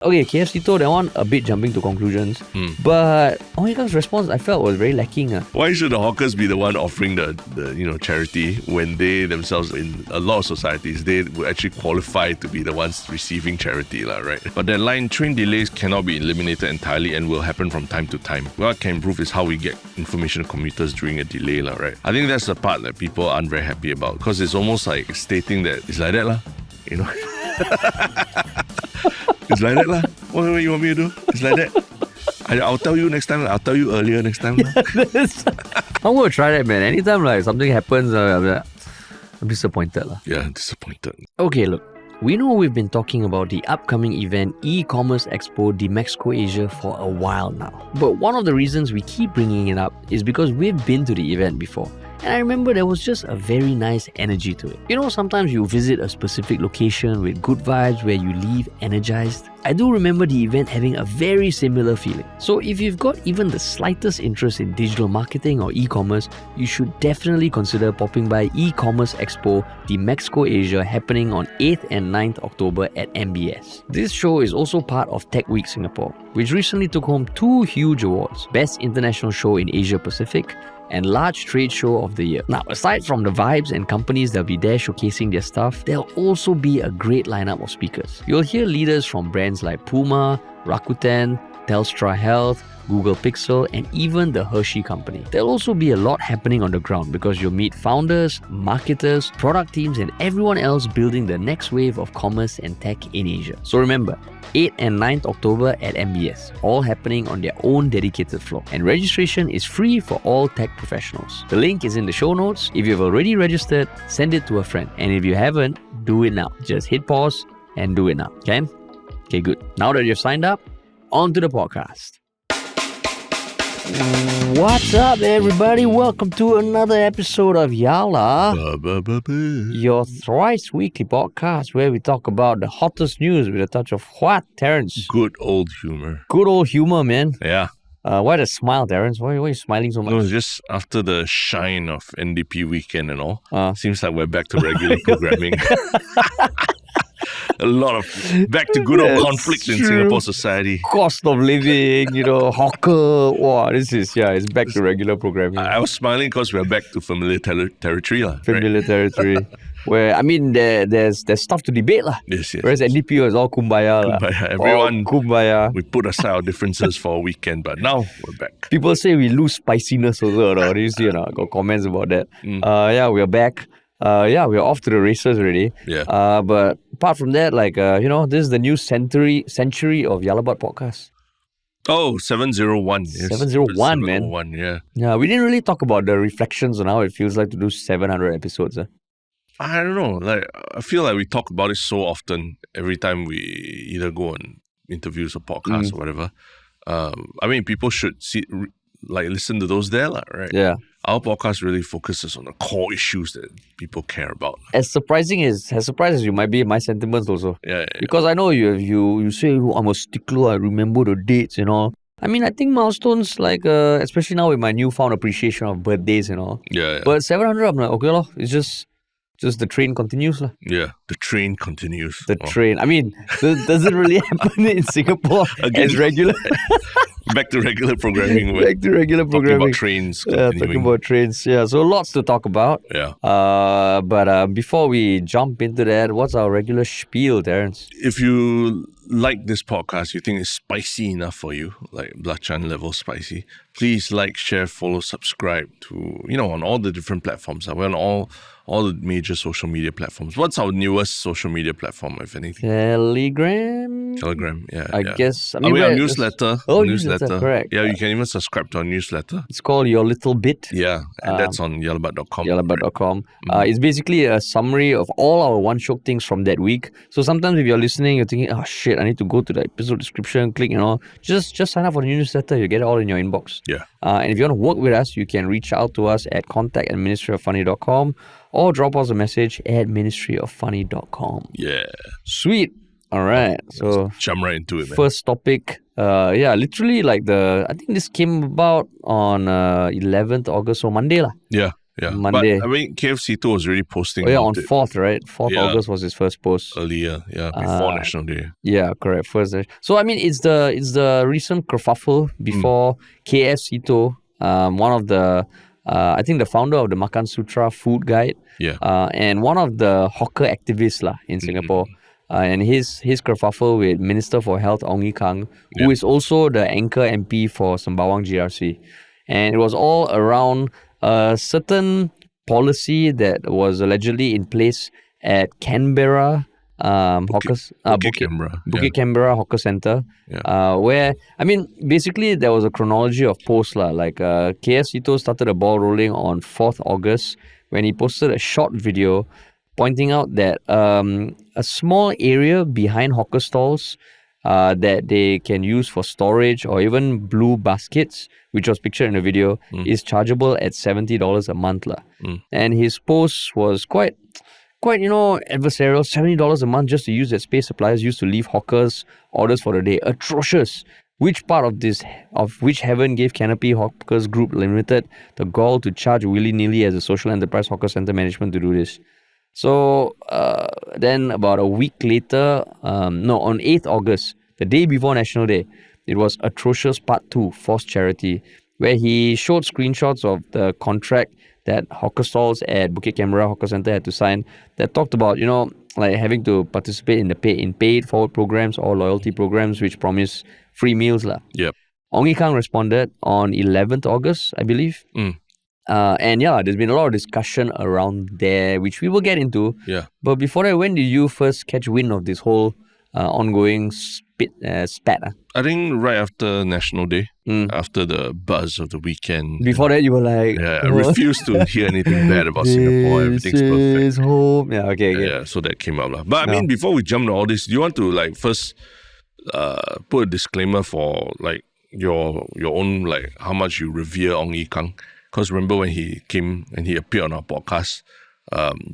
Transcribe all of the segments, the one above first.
Okay, Seetoh, that one a bit jumping to conclusions. But Ong Ye Kung's response I felt was very lacking. Why should the hawkers be the one offering the charity when they themselves, in a lot of societies, they would actually qualify to be the ones receiving charity, right? But that line, train delays cannot be eliminated entirely and will happen from time to time. What can improve is how we get information to commuters during a delay, right? I think that's the part that people aren't very happy about, because it's almost like stating that it's like that, you know. It's like that lah. What you want me to do? It's like that. I'll tell you next time. I'll tell you earlier next time. I'm going to try that, man. Anytime something happens, I'm disappointed. Yeah, disappointed. Okay, look. We know we've been talking about the upcoming event eCommerce Expo DMEXCO Asia for a while now. But one of the reasons we keep bringing it up is because we've been to the event before. And I remember there was just a very nice energy to it. You know, sometimes you visit a specific location with good vibes where you leave energized. I do remember the event having a very similar feeling. So if you've got even the slightest interest in digital marketing or e-commerce, you should definitely consider popping by eCommerce Expo DMEXCO Asia happening on 8th and 9th October at MBS. This show is also part of Tech Week Singapore, which recently took home 2 huge awards: Best International Show in Asia Pacific and Large Trade Show of the Year. Now, aside from the vibes and companies that'll be there showcasing their stuff, there'll also be a great lineup of speakers. You'll hear leaders from brands like Puma, Rakuten, Telstra Health, Google Pixel, and even the Hershey Company. There'll also be a lot happening on the ground because you'll meet founders, marketers, product teams, and everyone else building the next wave of commerce and tech in Asia. So remember, 8th and 9th October at MBS, all happening on their own dedicated floor. And registration is free for all tech professionals. The link is in the show notes. If you've already registered, send it to a friend. And if you haven't, do it now. Just hit pause and do it now, okay? Okay, good. Now that you've signed up, on to the podcast. What's up, everybody? Welcome to another episode of Yala, your thrice weekly podcast where we talk about the hottest news with a touch of what, Terence? Good old humor. Good old humor, man. Yeah. Why the smile, Terence? Why are you smiling so much? No, just after the shine of NDP weekend and all, seems like we're back to regular programming. A lot of back to good old conflict in Singapore society. Cost of living, hawker. Wow, it's back to regular programming. I was smiling because we're back to familiar territory. Familiar territory. Where, I mean, there's stuff to debate. Yes. Whereas NDP was all kumbaya. Everyone, kumbaya. We put aside our differences for a weekend, but now we're back. People say we lose spiciness also. Do you see? Got comments about that. We're back. We're off to the races already. Yeah. But apart from that, this is the new century of Yalabat podcast. Oh, 701. Yes. 701, man. 701, yeah. Yeah, we didn't really talk about the reflections on how it feels like to do 700 episodes. I don't know. I feel like we talk about it so often every time we either go on interviews or podcasts or whatever. I mean, people should listen to those there, right? Yeah. Our podcast really focuses on the core issues that people care about. As surprised as you might be, my sentiments also. Yeah. Because I know you say, I'm a stickler, I remember the dates and all. I mean, I think milestones, especially now with my newfound appreciation of birthdays and all. Yeah. But 700, I'm like, okay, it's just the train continues. Yeah, the train continues. Train. I mean, does it really happen in Singapore as regular? Back to regular programming. Talking about trains. Talking about trains. Yeah, so lots to talk about. Yeah. But before we jump into that, what's our regular spiel, Terence? If you like this podcast, you think it's spicy enough for you, like Blachan level spicy, please like, share, follow, subscribe to, on all the different platforms. We're on all the major social media platforms. What's our newest social media platform, if anything? Telegram, yeah. I guess. I mean, our newsletter. Newsletter, correct. Yeah, you can even subscribe to our newsletter. It's called Your Little Bit. Yeah, and that's on yalabat.com. Yalabat.com. It's basically a summary of all our One Shiok Things from that week. So sometimes if you're listening, you're thinking, oh shit, I need to go to the episode description, click, just sign up for the newsletter. You get it all in your inbox. Yeah. And if you want to work with us, you can reach out to us at contact@ministryoffunny.com or drop us a message at ministryoffunny.com. Yeah. Sweet. All right. So let's jump right into it, man. First topic. Literally I think this came about on 11th August, so Monday. Yeah. Yeah. Monday. But I mean, KFC2 was really posting Oh yeah, about on it 4th, right? 4th Yeah. August was his first post. earlier, before National Day. Yeah, correct. First, so I mean, it's the recent kerfuffle before KF one of the I think the founder of the Makan Sutra food guide, Yeah. and one of the hawker activists lah in Singapore, and his kerfuffle with Minister for Health Ong Ye Kung, who is also the anchor MP for Sembawang GRC, and it was all around a certain policy that was allegedly in place at Canberra. Bukit Canberra Hawker Centre, where I mean basically there was a chronology of posts lah. Like KF Seetoh started the ball rolling on 4th August when he posted a short video pointing out that a small area behind hawker stalls that they can use for storage or even blue baskets, which was pictured in the video, is chargeable at $70 a month lah. And his post was quite adversarial. $70 a month just to use that space suppliers used to leave hawkers orders for the day. Atrocious. Which part of which heaven gave Canopy Hawkers Group Limited the gall to charge willy-nilly as a social enterprise hawker center management to do this? So then about a week later, on 8th August, the day before National Day, it was Atrocious Part 2, Forced Charity, where he showed screenshots of the contract that hawker stalls at Bukit Canberra Hawker Centre had to sign that talked about, like having to participate in paid forward programs or loyalty programs which promise free meals lah. Yep. Ong Ye Kung responded on 11th August, I believe. And there's been a lot of discussion around there, which we will get into. Yeah. But before that, when did you first catch wind of this whole ongoing spat? I think right after National Day, after the buzz of the weekend. Before that, you were like... I refused to hear anything bad about Singapore. Everything's perfect. Home. Yeah, okay. Yeah, so that came up. But I mean, before we jump to all this, do you want to first put a disclaimer for your own, how much you revere Ong Ye Kung? Because remember when he came and he appeared on our podcast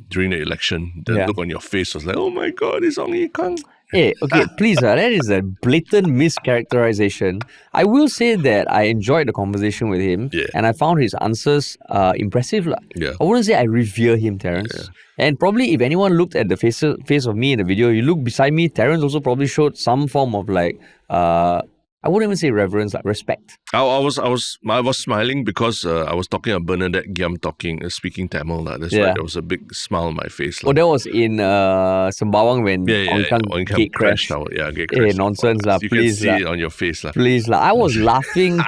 during the election, the look on your face was like, oh my God, it's Ong Ye Kung. Hey, okay, please, that is a blatant mischaracterization. I will say that I enjoyed the conversation with him and I found his answers impressive. Yeah. I wouldn't say I revere him, Terence. Yeah. And probably if anyone looked at the face of me in the video, you look beside me, Terence also probably showed some form of I wouldn't even say reverence, respect. I was smiling because I was talking about Bernadette Giam speaking Tamil. That's why there was a big smile on my face. Oh, that was in Sembawang when Ong Ye Kung gate crashed. Gate crashed. Nonsense lah. You please can see it on your face lah. Please lah. I was laughing.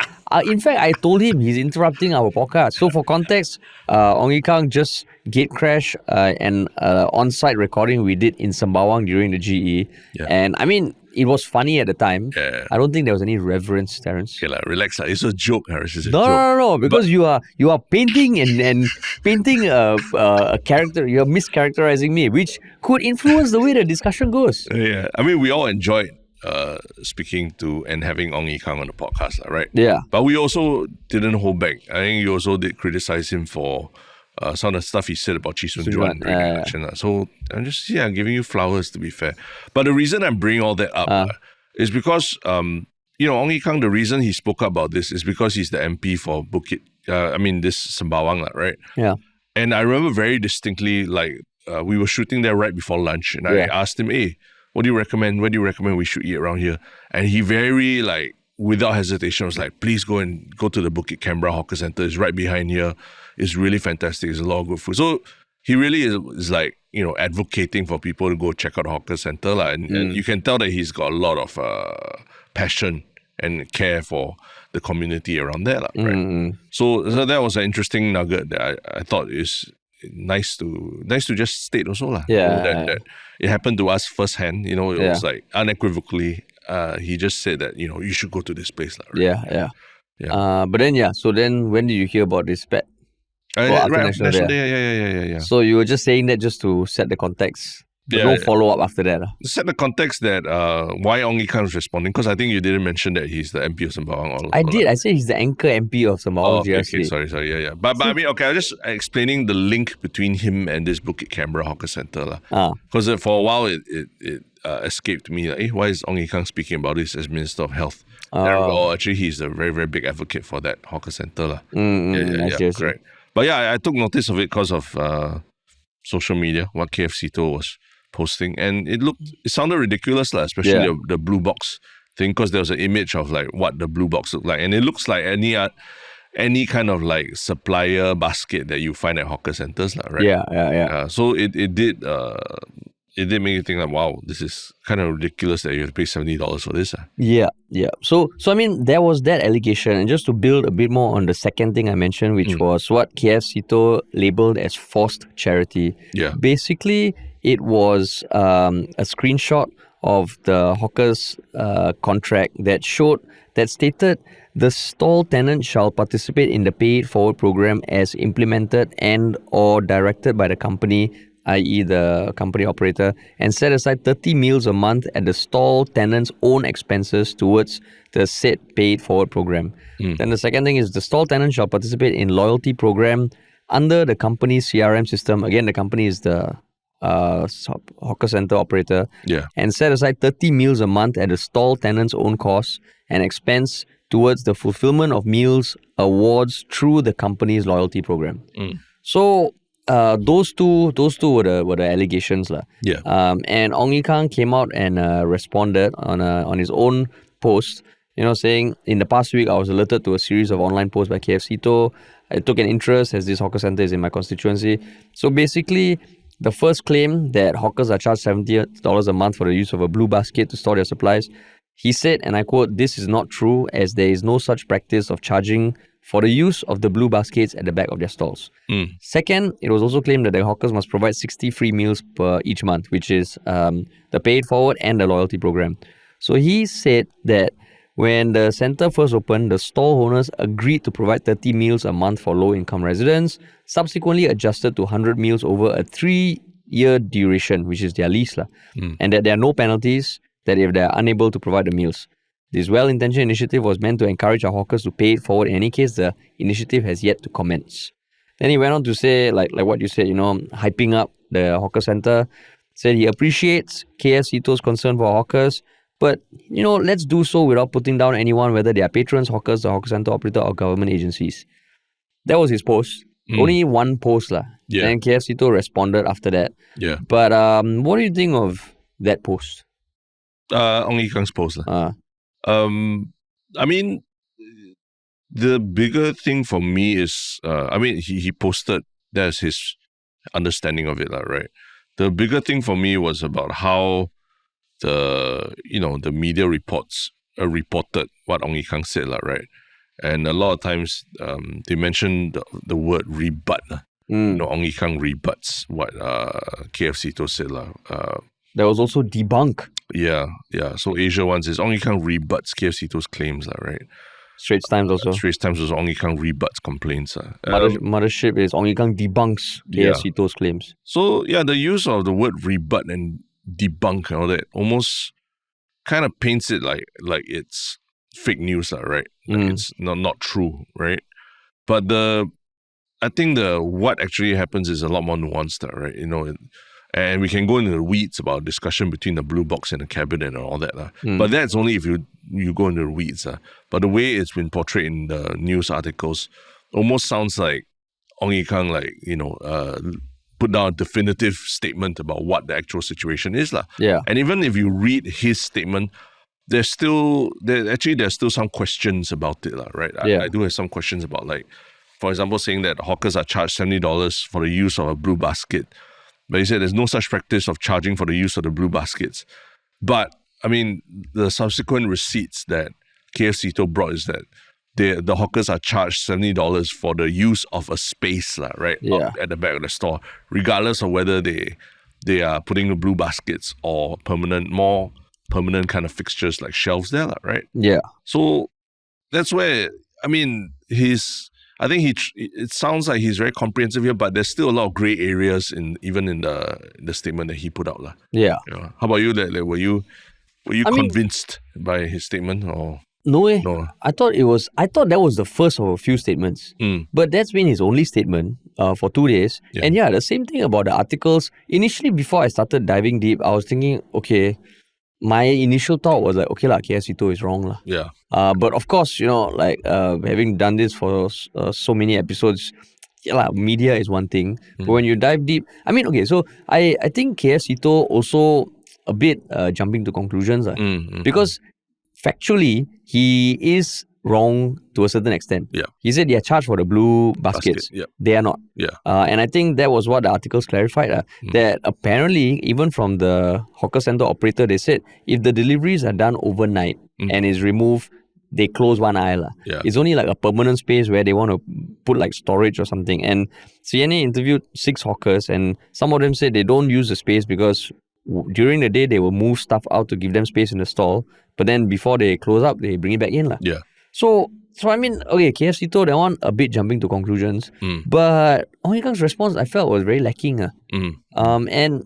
In fact, I told him he's interrupting our podcast. So for context, Ong Ye Kung just gate crash and on-site recording we did in Sembawang during the GE. Yeah. And I mean, it was funny at the time. Yeah. I don't think there was any reverence, Terence. Okay, relax. It's a joke, Harris. It's a joke. No. Because you are painting and painting a character. You are mischaracterizing me, which could influence the way the discussion goes. Yeah. I mean, we all enjoyed speaking to and having Ong Ye Kung on the podcast, right? Yeah. But we also didn't hold back. I think you also did criticize him for some of the stuff he said about Chee Soon Juan during the election. So I'm just giving you flowers, to be fair. But the reason I'm bringing all that up is because Ong Ye Kung, the reason he spoke about this is because he's the MP for this Sembawang, right? Yeah. And I remember very distinctly, we were shooting there right before lunch, and I asked him, hey, what do you recommend? Where do you recommend we should eat around here? And he very, without hesitation, was like, please go to the Bukit Canberra Hawker Centre. It's right behind here. It's really fantastic. There's a lot of good food. So he really is advocating for people to go check out the hawker centre. And you can tell that he's got a lot of passion and care for the community around there. Right? So that was an interesting nugget that I thought is nice to just state also. That it happened to us firsthand. It was unequivocally, he just said that, you should go to this place. Right? Yeah. But then, so then when did you hear about this pet? Right, National Day. Yeah. So you were just saying that just to set the context. No follow-up after that. Set the context that why Ong Ye Kung is responding, because I think you didn't mention that he's the MP of Sembawang. I did. I said he's the anchor MP of Sembawang. Okay, sorry. Yeah. But I mean, okay, I'm just explaining the link between him and this Bukit Canberra Hawker Centre. Because for a while, it escaped me. Why is Ong Ye Kung speaking about this as Minister of Health? Actually, he's a very, very big advocate for that hawker centre. Correct. But yeah, I took notice of it because of social media, what Seetoh was posting, and it sounded ridiculous, especially the blue box thing, because there was an image of like what the blue box looked like, and it looks like any kind of like supplier basket that you find at hawker centers, right? Yeah. So it did make you think like, wow, this is kind of ridiculous that you have to pay $70 for this. Yeah. So I mean, there was that allegation, and just to build a bit more on the second thing I mentioned, which was what Seetoh labeled as forced charity. Yeah. Basically, it was a screenshot of the hawker's contract that stated the stall tenant shall participate in the Pay It Forward program as implemented and or directed by the company, i.e. the company operator, and set aside 30 meals a month at the stall tenant's own expenses towards the said Pay It Forward program. Then the second thing is the stall tenant shall participate in loyalty program under the company's CRM system. Again, the company is the hawker center operator, and set aside 30 meals a month at the stall tenant's own cost and expense towards the fulfillment of meals awards through the company's loyalty program. So those two were the allegations, lah. And Ong Ye Kung came out and responded on his own post, saying, in the past week I was alerted to a series of online posts by Seetoh. I took an interest as this hawker center is in my constituency. So basically, the first claim that hawkers are charged $70 a month for the use of a blue basket to store their supplies, he said, and I quote, "This is not true, as there is no such practice of charging for the use of the blue baskets at the back of their stalls." Second, it was also claimed that the hawkers must provide 60 free meals per each month, which is the Pay It Forward and the loyalty program. So he said that when the centre first opened, the stall owners agreed to provide 30 meals a month for low-income residents, subsequently adjusted to 100 meals over a 3-year duration, which is their lease, and that there are no penalties that if they are unable to provide the meals. This well-intentioned initiative was meant to encourage our hawkers to pay it forward. In any case, the initiative has yet to commence. Then he went on to say, like what you said, hyping up the hawker centre, said he appreciates Seetoh's concern for hawkers, but, let's do so without putting down anyone, whether they are patrons, hawkers, the hawker centre operator, or government agencies. That was his post. Only one post, lah. And Seetoh responded after that. But what do you think of that post? Ong Ye Kung's post. I mean, the bigger thing for me is, he posted, that's his understanding of it, right? The bigger thing for me was about how the media reports reported what Ong Ye Kung said, right? And a lot of times they mentioned the word rebut. Ong Ye Kung rebuts what Seetoh said. There was also debunk. Yeah. So Asia One says Ong Ye Kung rebuts Seetoh's claims, right? Straits Times also. Straits Times also, Ong Ye Kung rebuts complaints. Mothership is Ong Ye Kung debunks Seetoh's claims. So the use of the word rebut and debunk and all that almost kind of paints it like it's fake news, right? Like it's not true, right? But I think what actually happens is a lot more nuanced, right? And we can go into the weeds about discussion between the blue box and the cabinet and all that. But that's only if you go into the weeds. But the way it's been portrayed in the news articles almost sounds like Ong Ye Kung, put down a definitive statement about what the actual situation is. And even if you read his statement, there's still some questions about it, right? I do have some questions about, for example, saying that hawkers are charged $70 for the use of a blue basket. But he said there's no such practice of charging for the use of the blue baskets. But, the subsequent receipts that Seetoh brought is that the hawkers are charged $70 for the use of a space, right? At the back of the store, regardless of whether they are putting the blue baskets or more permanent kind of fixtures like shelves there, right? So that's where, it sounds like he's very comprehensive here, but there's still a lot of gray areas even in the statement that he put out. How about you? Were you convinced by his statement or? No. I thought that was the first of a few statements. But that's been his only statement for 2 days. And the same thing about the articles. Initially, before I started diving deep, I was thinking, okay, my initial thought was like, okay Seetoh is wrong Yeah. But of course, having done this for so many episodes, media is one thing, but when you dive deep, I mean, okay, so I think KF Seetoh also a bit jumping to conclusions because factually he is wrong to a certain extent. Yeah. He said they are charged for the blue baskets. Basket, yeah. They are not. Yeah. And I think that was what the articles clarified, that apparently even from the hawker center operator, they said if the deliveries are done overnight and is removed, they close one aisle. Yeah. It's only like a permanent space where they want to put like storage or something. And CNA interviewed 6 hawkers and some of them said they don't use the space because during the day they will move stuff out to give them space in the stall. But then before they close up, they bring it back in. Yeah. So I mean, okay, KF Seetoh, that one a bit jumping to conclusions. But Ong Ye Kung's response I felt was very lacking. And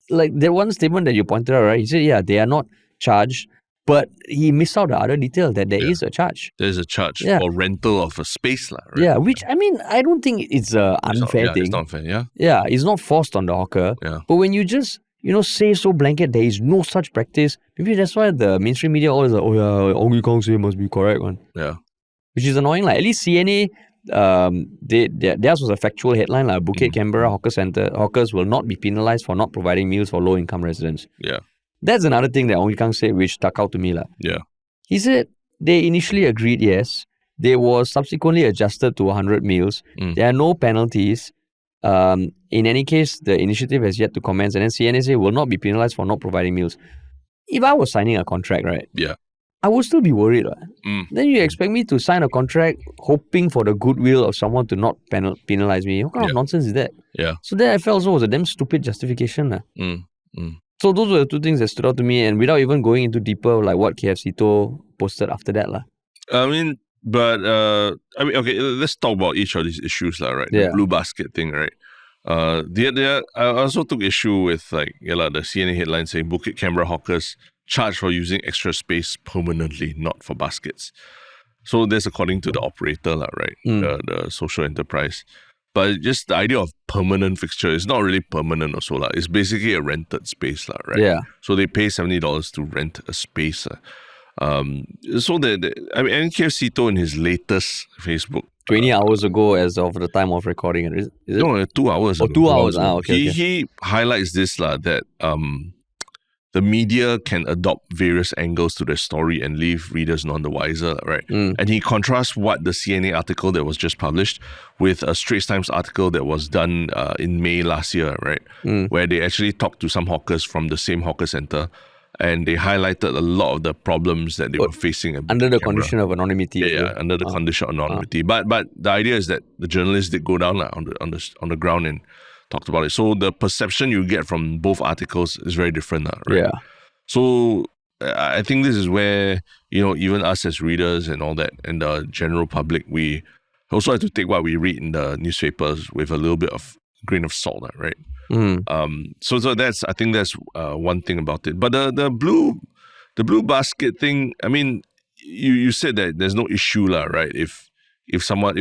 like there one statement that you pointed out, right? He said, yeah, they are not charged. But he missed out the other detail that there is a charge. There's a charge for rental of a space. Right? Yeah, which, I mean, I don't think it's an unfair thing. It's not fair, yeah. Yeah, it's not forced on the hawker. Yeah. But when you just, say so blanket, there is no such practice, maybe that's why the mainstream media always like, oh yeah, Ong Ye Kung say must be correct one. Yeah. Which is annoying. Like, at least CNA, theirs was a factual headline. Like, Bukit Canberra Hawker Centre, hawkers will not be penalised for not providing meals for low-income residents. Yeah. That's another thing that Ong Ye Kung said which stuck out to me. Yeah. He said they initially agreed, yes. They was subsequently adjusted to 100 meals. There are no penalties. In any case, the initiative has yet to commence, and then CNSA will not be penalised for not providing meals. If I was signing a contract, right? Yeah. I would still be worried. Then you expect me to sign a contract hoping for the goodwill of someone to not penalise me. What kind of nonsense is that? Yeah. So that I felt also was a damn stupid justification. So those were the 2 things that stood out to me, and without even going into deeper, like what KF Seetoh posted after that. I mean, okay, let's talk about each of these issues, right? Yeah. The blue basket thing, right? I also took issue with the CNA headline saying Bukit Canberra hawkers charged for using extra space permanently, not for baskets. So that's according to the operator, right? The social enterprise. But just the idea of permanent fixture is not really permanent also. It's basically a rented space, right? Yeah. So they pay $70 to rent a space. So NKF Seetoh in his latest Facebook 20 hours ago as of the time of recording. Is it? No, 2 hours. Oh, 2 hours. Okay. He highlights this that the media can adopt various angles to their story and leave readers none the wiser, right? And he contrasts what the CNA article that was just published with a Straits Times article that was done in May last year, right? Where they actually talked to some hawkers from the same hawker centre and they highlighted a lot of the problems that they were facing under the condition of anonymity. Yeah, under the condition of anonymity. But the idea is that the journalists did go down on the ground and talked about it. So the perception you get from both articles is very different, right? Yeah. So I think this is where, even us as readers and all that, and the general public, we also have to take what we read in the newspapers with a little bit of grain of salt, right? So that's, I think that's one thing about it. But the blue basket thing, I mean, you said that there's no issue, right? If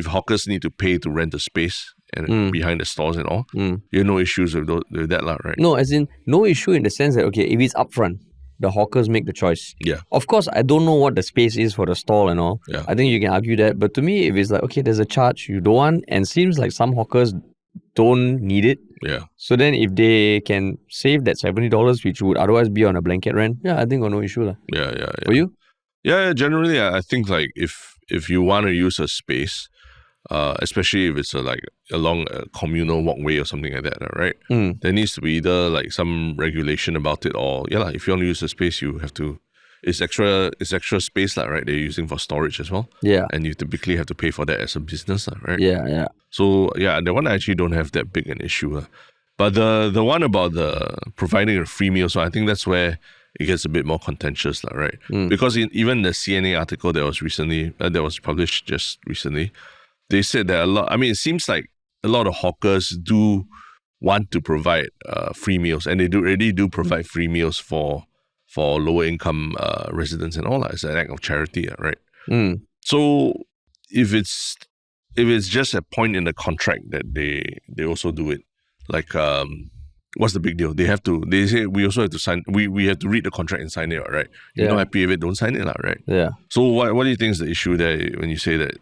hawkers need to pay to rent a space and behind the stores and all, you have no issues with that, right? No, as in no issue in the sense that, okay, if it's upfront, the hawkers make the choice. Yeah. Of course, I don't know what the space is for the stall and all. Yeah. I think you can argue that. But to me, if it's like, okay, there's a charge you don't want, and seems like some hawkers don't need it. Yeah. So then if they can save that $70, which would otherwise be on a blanket rent, I think got no issue. Yeah. For you? Yeah, generally, I think if you want to use a space, especially if it's along a communal walkway or something like that, right? There needs to be either some regulation about it, or if you want to use the space, you have to. It's extra space, right? They're using for storage as well. Yeah. And you typically have to pay for that as a business, right? Yeah. So the one I actually don't have that big an issue. But the one about the providing a free meal, so I think that's where it gets a bit more contentious, right? Because even the CNA article that was published just recently, they said that it seems like a lot of hawkers do want to provide free meals, and they already do provide free meals for lower income residents and all that. It's an act of charity, right? So if it's just a point in the contract that they also do it, what's the big deal? They say we also have to sign, we have to read the contract and sign it, right? If you're not happy with it, don't sign it, right? Yeah. So what do you think is the issue there when you say that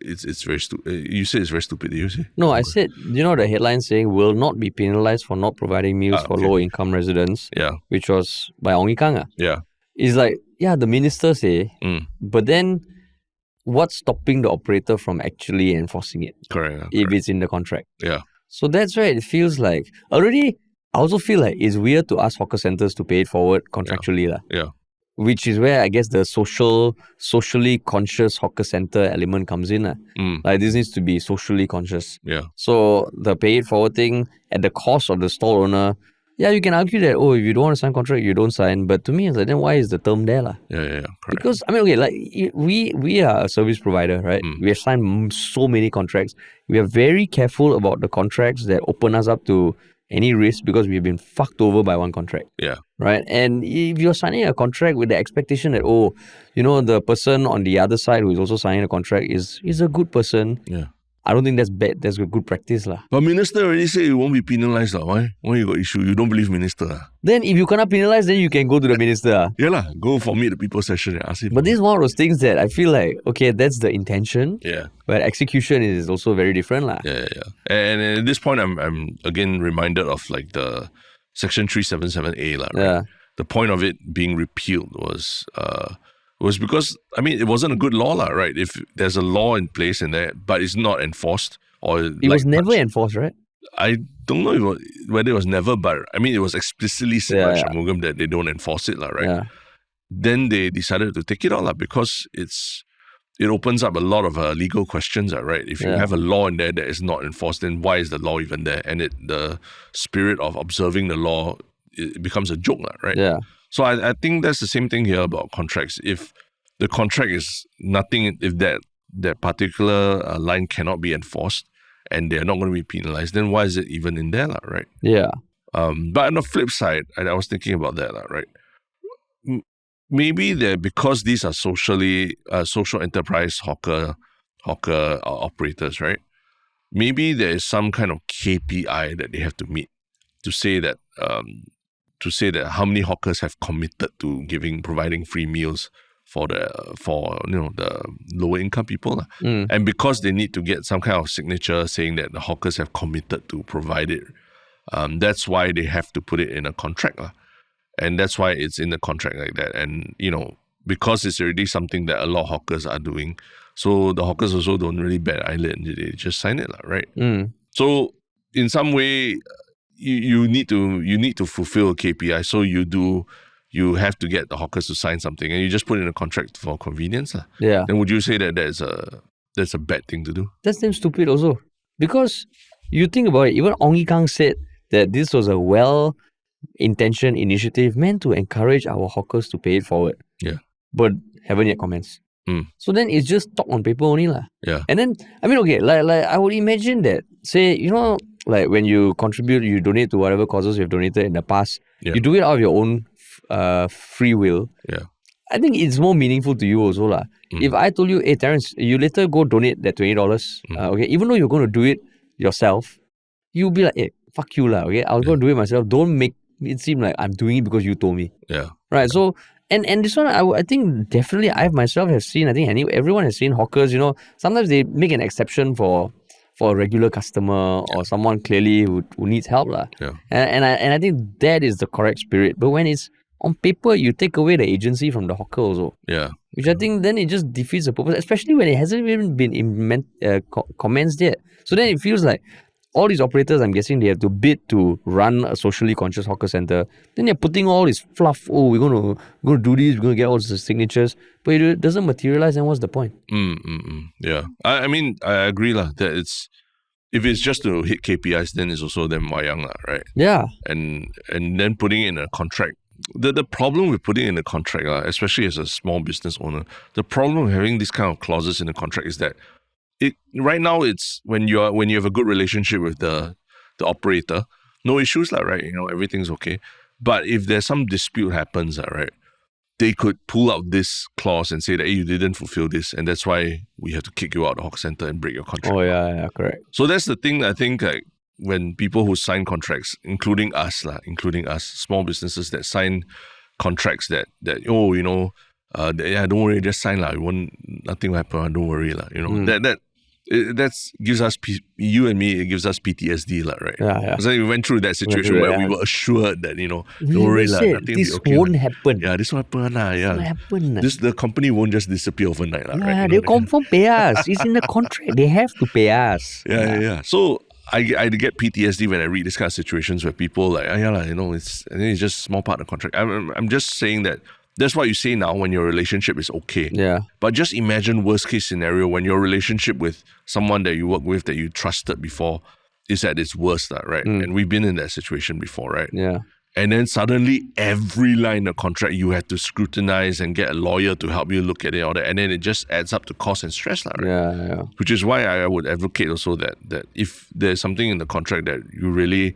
it's very stupid. You say it's very stupid, did you say? No, I said, the headline saying will not be penalized for not providing meals for low-income residents, which was by Ong Ye Kung. Yeah. It's like, the minister say, but then what's stopping the operator from actually enforcing it? Correct. If it's in the contract. Yeah. So that's why it feels like, already, I also feel like it's weird to ask hawker centres to pay it forward contractually. Yeah. Which is where I guess the socially conscious hawker centre element comes in. Like this needs to be socially conscious. Yeah. So the pay it forward thing at the cost of the stall owner, you can argue that, if you don't want to sign contract, you don't sign. But to me, it's like, then why is the term there? Yeah, correct. Because, we are a service provider, right? We have signed so many contracts. We are very careful about the contracts that open us up to any risk because we've been fucked over by one contract. Yeah. Right? And if you're signing a contract with the expectation that, the person on the other side who is also signing a contract is a good person. Yeah. I don't think that's bad. That's a good practice. But minister already said you won't be penalised. Why? Why you got issue? You don't believe minister? Then if you cannot penalise, then you can go to the minister. Yeah, go for meet the people session and ask him. But this is one of those things that I feel like, okay, that's the intention. Yeah. But execution is also very different. Yeah. And at this point, I'm again reminded of like the Section 377A. Right? Yeah. The point of it being repealed was because, it wasn't a good law, right? If there's a law in place in there, but it's not enforced. It was never enforced, right? I don't know whether it was never, but it was explicitly said by Shanmugam that they don't enforce it, right? Yeah. Then they decided to take it out because it opens up a lot of legal questions, right? If you have a law in there that is not enforced, then why is the law even there? And the spirit of observing the law, it becomes a joke, right? Yeah. So I think that's the same thing here about contracts. If the contract is nothing, if that particular line cannot be enforced and they're not going to be penalized, then why is it even in there, right? Yeah. But on the flip side, I was thinking about that, right? Maybe because these are social enterprise hawker operators, right? Maybe there is some kind of KPI that they have to meet to say that how many hawkers have committed to providing free meals for the lower income people. And because they need to get some kind of signature saying that the hawkers have committed to provide it, that's why they have to put it in a contract. And that's why it's in the contract like that. And, because it's already something that a lot of hawkers are doing, so the hawkers also don't really bat eyelid, they just sign it, right? So in some way, you need to fulfill a KPI. So you have to get the hawkers to sign something, and you just put in a contract for convenience. Yeah. Then would you say that that's a bad thing to do? That's damn stupid also. Because you think about it, even Ong Ye Kung said that this was a well-intentioned initiative meant to encourage our hawkers to pay it forward. Yeah. But haven't yet commenced. So then it's just talk on paper only. Yeah. And then, like I would imagine that, say, like when you contribute, you donate to whatever causes you've donated in the past, you do it out of your own free will. Yeah. I think it's more meaningful to you also. If I told you, hey Terence, you later go donate that $20, okay, even though you're going to do it yourself, you'll be like, hey, fuck you okay, I'll go do it myself. Don't make it seem like I'm doing it because you told me. Yeah. Right. So and this one, I think definitely I myself have seen, I think everyone has seen hawkers, sometimes they make an exception for a regular customer or someone clearly who needs help. Yeah. And I think that is the correct spirit. But when it's on paper, you take away the agency from the hawker also. Yeah. Which I think then it just defeats the purpose, especially when it hasn't even been commenced yet. So then it feels like all these operators, I'm guessing they have to bid to run a socially conscious hawker centre. Then they're putting all this fluff, we're going to do this, we're going to get all the signatures. But it doesn't materialize, then what's the point? Yeah. I agree that if it's just to hit KPIs, then it's also them wayang, right? Yeah. And then putting in a contract. The problem with putting in a contract, especially as a small business owner, the problem with having these kind of clauses in the contract is that right now it's when you have a good relationship with the operator, no issues, right? Everything's okay. But if there's some dispute happens, right, they could pull out this clause and say that, hey, you didn't fulfill this, and that's why we have to kick you out of the hawker center and break your contract. Oh yeah, correct. So that's the thing. I think when people who sign contracts, including us, small businesses that sign contracts that don't worry, just sign nothing will happen. Don't worry, That's gives us you and me. It gives us PTSD, lah, right? Yeah. So we went through that situation where we were assured that don't worry, lah, said, nothing this will be okay, won't lah. happen. Yeah, this won't happen, lah. Yeah, Won't happen. the company won't just disappear overnight, lah. Yeah, Right? they confirm pay us. It's in the contract. They have to pay us. Yeah. So I get PTSD when I read this kind of situations where people like, it's just a small part of the contract. I'm just saying that that's what you say now when your relationship is okay. Yeah. But just imagine worst case scenario when your relationship with someone that you work with that you trusted before is at its worst, right? And we've been in that situation before, right? Yeah. And then suddenly every line in the contract you had to scrutinize and get a lawyer to help you look at it, all that, and then it just adds up to cost and stress, right? Yeah. Which is why I would advocate also that if there's something in the contract that you really,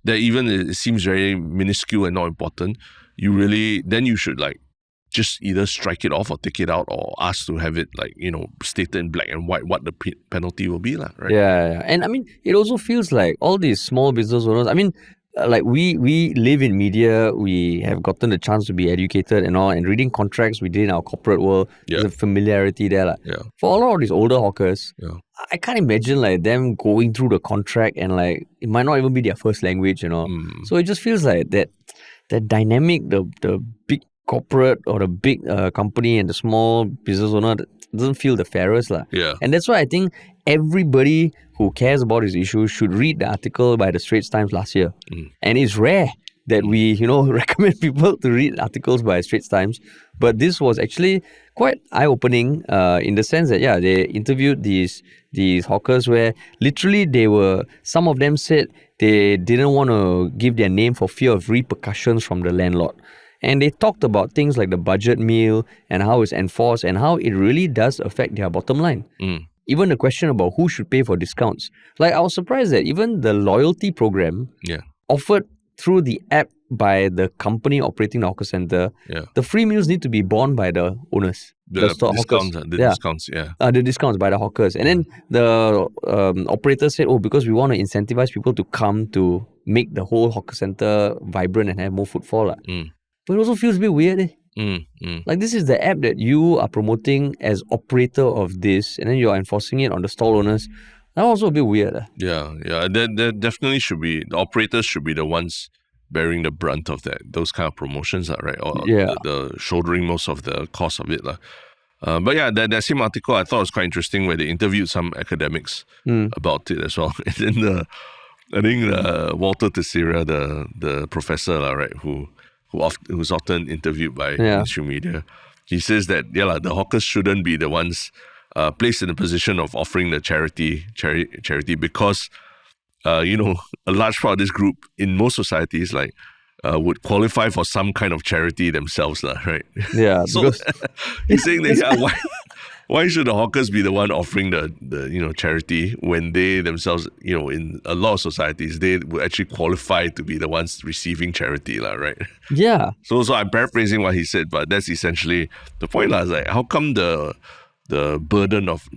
that even it seems very minuscule and not important, then you should just either strike it off or take it out or ask to have it stated in black and white what the penalty will be, right? Yeah. And I mean, it also feels like all these small business owners, I mean, we live in media, we have gotten the chance to be educated and all, and reading contracts we did in our corporate world, there's a familiarity there. Yeah. For a lot of these older hawkers, I can't imagine them going through the contract and it might not even be their first language, So it just feels like that dynamic, the big corporate or the big company and the small business owner doesn't feel the fairest. Yeah. And that's why I think everybody who cares about this issue should read the article by the Straits Times last year. And it's rare that we, recommend people to read articles by Straits Times. But this was actually quite eye-opening in the sense that, they interviewed these hawkers where literally some of them said they didn't want to give their name for fear of repercussions from the landlord. And they talked about things like the budget meal and how it's enforced and how it really does affect their bottom line. Even the question about who should pay for discounts. I was surprised that even the loyalty program offered through the app by the company operating the hawker center, the free meals need to be borne by the owners. The discounts, the discounts by the hawkers. And then the operator said, because we want to incentivize people to come to make the whole hawker center vibrant and have more footfall. But it also feels a bit weird. This is the app that you are promoting as operator of this, and then you're enforcing it on the stall owners. That's also a bit weird. Yeah. There definitely should be, the operators should be the ones bearing the brunt of those kind of promotions, right? Or the shouldering most of the cost of it. But that same article I thought was quite interesting where they interviewed some academics about it as well. And then I think Walter Teixeira, the professor, right, who's often interviewed by mainstream media, he says that the hawkers shouldn't be the ones placed in the position of offering the charity because a large part of this group in most societies would qualify for some kind of charity themselves, right? Yeah. So he's saying that why should the hawkers be the one offering the charity when they themselves, in a lot of societies, they would actually qualify to be the ones receiving charity, right? Yeah. So I'm paraphrasing what he said, but that's essentially the point, is how come the burden of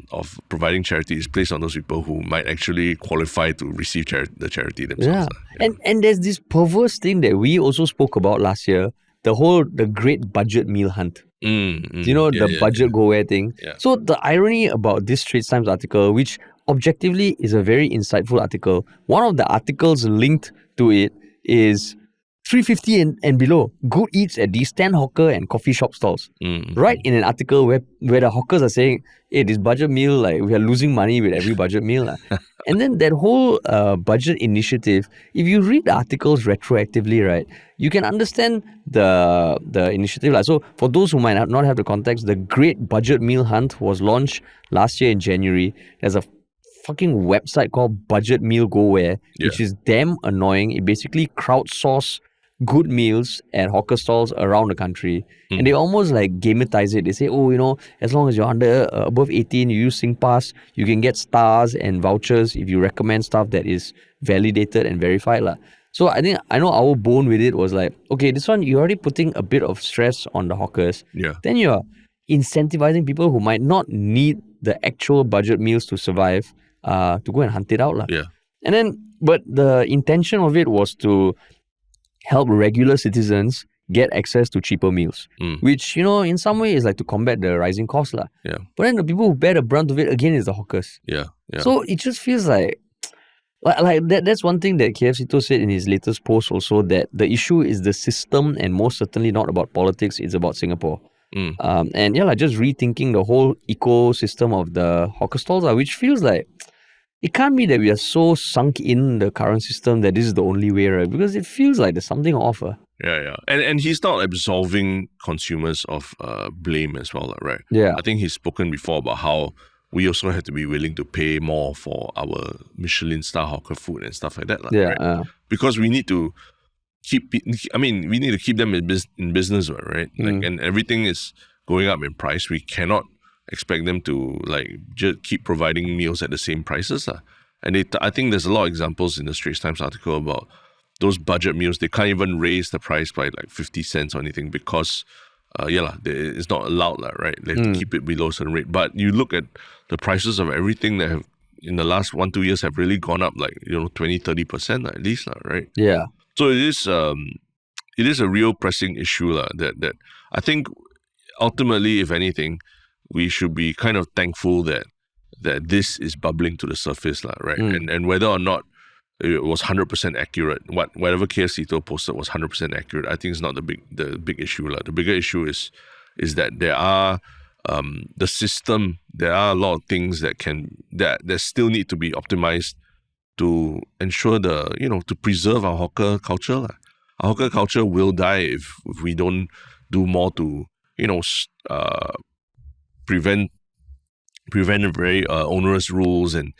providing charity is placed on those people who might actually qualify to receive the charity themselves. And there's this perverse thing that we also spoke about last year, the great budget meal hunt. The budget go-where thing. Yeah. So the irony about this Straits Times article, which objectively is a very insightful article, one of the articles linked to it is $3.50 and below. Good eats at these 10 hawker and coffee shop stalls. Right in an article where the hawkers are saying, hey, this budget meal, we are losing money with every budget meal. And then that whole budget initiative, if you read the articles retroactively, right, you can understand the initiative. So for those who might not have the context, the Great Budget Meal Hunt was launched last year in January. There's a fucking website called Budget Meal Go Where, which is damn annoying. It basically crowdsources good meals at hawker stalls around the country. And they almost gametize it. They say, as long as you're above 18, you use SingPass, you can get stars and vouchers if you recommend stuff that is validated and verified. So I know our bone with it was okay, this one, you're already putting a bit of stress on the hawkers. Yeah. Then you're incentivizing people who might not need the actual budget meals to survive to go and hunt it out. Yeah. And then, but the intention of it was to help regular citizens get access to cheaper meals, which, in some way is like to combat the rising cost. Yeah. But then the people who bear the brunt of it again is the hawkers. Yeah. So it just feels like that's one thing that Seetoh said in his latest post also, that the issue is the system and most certainly not about politics, it's about Singapore. And just rethinking the whole ecosystem of the hawker stalls, which feels like it can't be that we are so sunk in the current system that this is the only way, right? Because it feels like there's something off. Yeah. And he's not absolving consumers of blame as well, right? Yeah. I think he's spoken before about how we also have to be willing to pay more for our Michelin star hawker food and stuff like that. Right? Because we need to keep them in business, right? And everything is going up in price. We cannot expect them to just keep providing meals at the same prices. And I think there's a lot of examples in the Straits Times article about those budget meals. They can't even raise the price by 50 cents or anything because it's not allowed, right? They have to keep it below a certain rate. But you look at the prices of everything that have in the last 1-2 years have really gone up 20-30% at least, right? Yeah. So it is a real pressing issue that I think ultimately, if anything, we should be kind of thankful that this is bubbling to the surface, right? And whether or not it was 100% accurate, whatever Seetoh posted was 100% accurate, I think it's not the big issue. The bigger issue is that there are the system. There are a lot of things that still need to be optimized to ensure to preserve our hawker culture. Our hawker culture will die if we don't do more to prevent very onerous rules and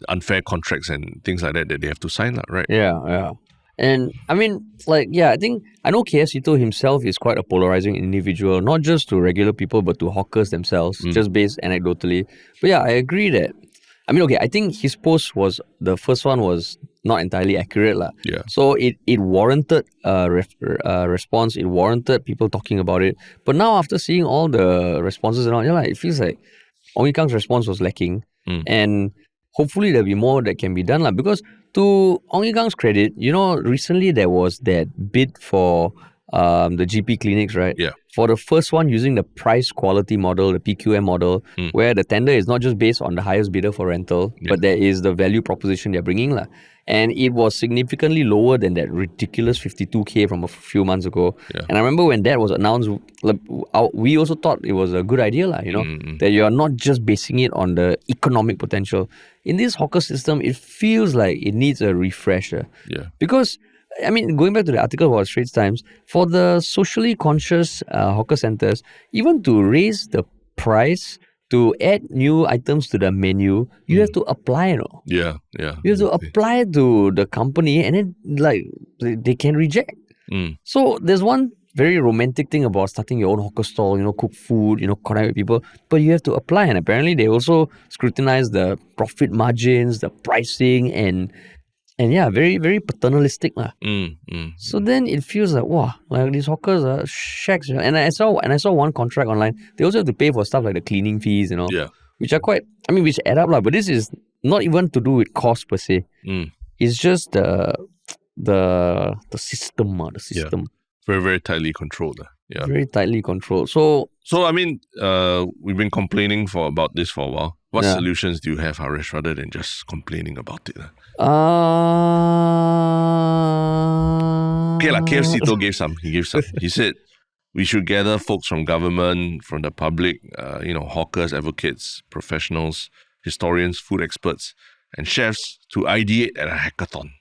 unfair contracts and things like that they have to sign, right? Yeah. And I mean, I think I know Seetoh himself is quite a polarizing individual, not just to regular people, but to hawkers themselves, just based anecdotally. But yeah, I agree that, I think his post the first one was not entirely accurate. Yeah. So it warranted a response, it warranted people talking about it. But now after seeing all the responses and all, it feels like Ong Ye Kung's response was lacking. And hopefully there'll be more that can be done. Because to Ong Ye Kung's credit, recently there was that bid for the GP clinics, right? Yeah. For the first one using the price quality model, the PQM model, where the tender is not just based on the highest bidder for rental, but there is the value proposition they're bringing. And it was significantly lower than that ridiculous 52K from a few months ago. Yeah. And I remember when that was announced, we also thought it was a good idea, that you're not just basing it on the economic potential. In this hawker system, it feels like it needs a refresher. Yeah. Because going back to the article about Straits Times, for the socially conscious hawker centres, even to raise the price, to add new items to the menu, you have to apply, Yeah. You have to apply to the company and then, they can reject. So there's one very romantic thing about starting your own hawker stall, cook food, connect with people, but you have to apply. And apparently they also scrutinize the profit margins, the pricing, and very, very paternalistic. So then it feels like, wow, these hawkers are shacks. And I saw one contract online. They also have to pay for stuff like the cleaning fees, which are quite, which add up. But this is not even to do with cost per se. It's just the system. The system. Yeah. Very, very tightly controlled. Yeah. Very tightly controlled. So we've been complaining about this for a while. What solutions do you have, Harish, rather than just complaining about it? Seetoh gave some. He gave some. He said we should gather folks from government, from the public, hawkers, advocates, professionals, historians, food experts, and chefs to ideate at a hackathon.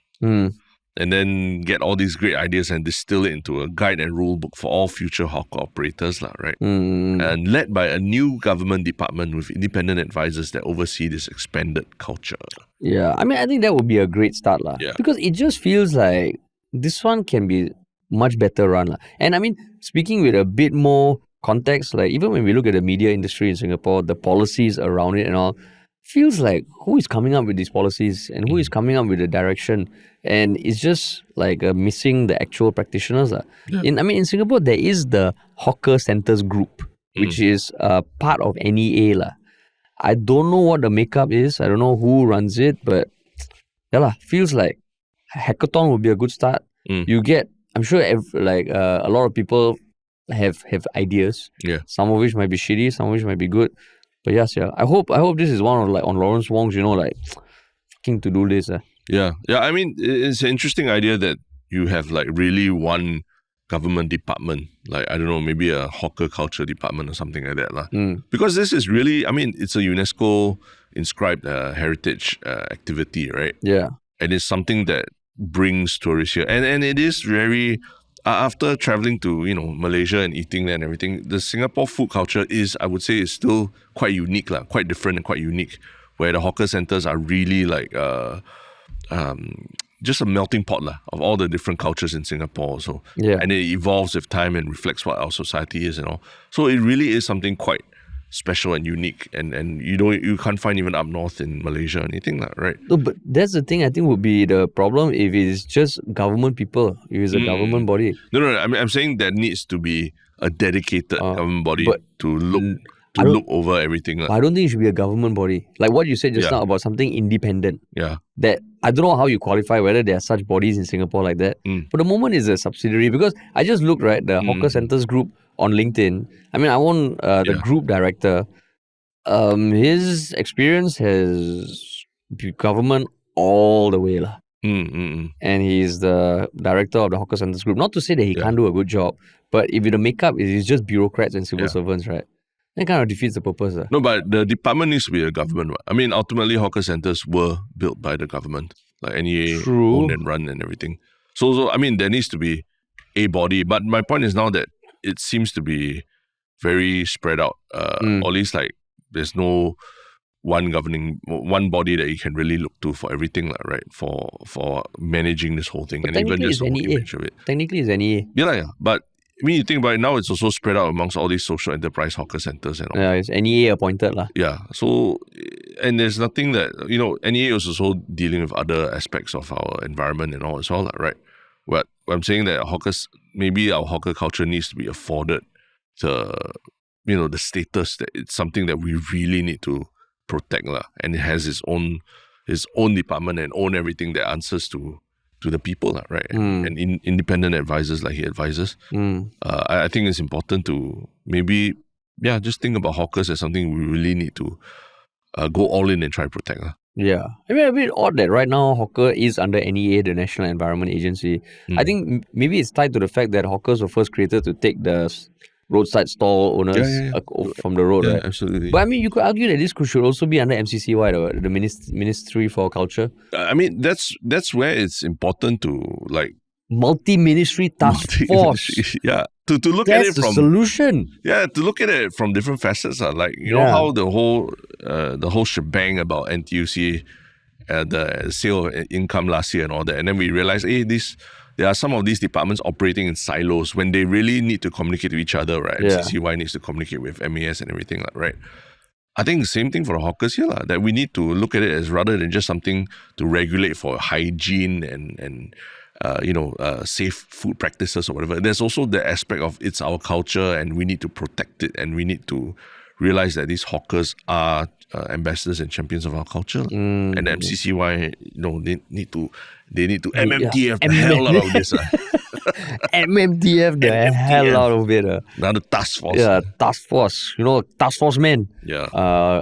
And then get all these great ideas and distill it into a guide and rule book for all future hawker operators, right? And led by a new government department with independent advisors that oversee this expanded culture. Yeah, I think that would be a great start. Yeah. Because it just feels like this one can be much better run. And speaking with a bit more context, even when we look at the media industry in Singapore, the policies around it and all, feels like who is coming up with these policies and who is coming up with the direction, and it's just missing the actual practitioners. Yeah. In Singapore there is the Hawker Centres Group, which is part of NEA. I don't know what the makeup is. I don't know who runs it, but feels like hackathon would be a good start. You get I'm sure a lot of people have ideas. Yeah. Some of which might be shitty, some of which might be good. But yes, yeah. I hope this is one of on Lawrence Wong's, fucking to-do list. Yeah. I mean, it's an interesting idea that you have really one government department, I don't know, maybe a hawker culture department or something like that. Because this is really, I mean, it's a UNESCO inscribed heritage activity, right? Yeah. And it's something that brings tourists here. And it is very, after traveling to, Malaysia and eating there and everything, the Singapore food culture is, I would say, is still quite unique, quite different and quite unique, where the hawker centers are really just a melting pot of all the different cultures in Singapore. So, and it evolves with time and reflects what our society is and all. So it really is something quite special and unique, and you can't find even up north in Malaysia or anything right? No, but that's the thing I think would be the problem if it's just government people, if it's a government body. No. I mean, I'm saying there needs to be a dedicated government body to look over everything. I don't think it should be a government body. Like what you said just now about something independent. Yeah. That I don't know how you qualify whether there are such bodies in Singapore like that. For the moment, it's a subsidiary, because I just looked, right, the hawker centers group on LinkedIn. I mean, I want the group director. His experience has government all the way. And he's the director of the hawker centers group. Not to say that he can't do a good job, but if the makeup is just bureaucrats and civil servants, right? That kind of defeats the purpose. No, but the department needs to be a government. I mean, ultimately, hawker centers were built by the government, like NEA, owned and run and everything. So I mean, there needs to be a body. But my point is now that it seems to be very spread out. Or at least there's no one body that you can really look to for everything, right? For managing this whole thing, but and even just the NEA. image of it. Technically, it's NEA. Yeah. But I mean, you think about it now, it's also spread out amongst all these social enterprise hawker centers and all. Yeah, it's NEA appointed. Yeah. So, and there's nothing that, NEA is also dealing with other aspects of our environment and all as well, right? What I'm saying that maybe our hawker culture needs to be afforded the status that it's something that we really need to protect, and it has its own department and own everything that answers to the people, right? And independent advisors like he advises. I think it's important to maybe, just think about hawkers as something we really need to go all in and try to protect. Yeah. I mean, a bit odd that right now hawker is under NEA, the National Environment Agency. I think maybe it's tied to the fact that hawkers were first created to take the roadside stall owners from the road, right? Absolutely. But I mean, you could argue that this should also be under MCCY, the Ministry for Culture. I mean, that's where it's important to multi-ministry task force. Yeah, to look that's at it from the solution. Yeah, to look at it from different facets. Know how the whole shebang about NTUC, the sale income last year and all that, and then we realized, there are some of these departments operating in silos when they really need to communicate to each other, right? Yeah. MCCY needs to communicate with MAS and everything, right? I think the same thing for the hawkers here, that we need to look at it as rather than just something to regulate for hygiene and safe food practices or whatever. There's also the aspect of it's our culture and we need to protect it, and we need to realize that these hawkers are ambassadors and champions of our culture. And the MCCY, they need to MMTF the hell out of this. MMTF the hell out of it. Another task force. Yeah, task force. Task force men. Yeah.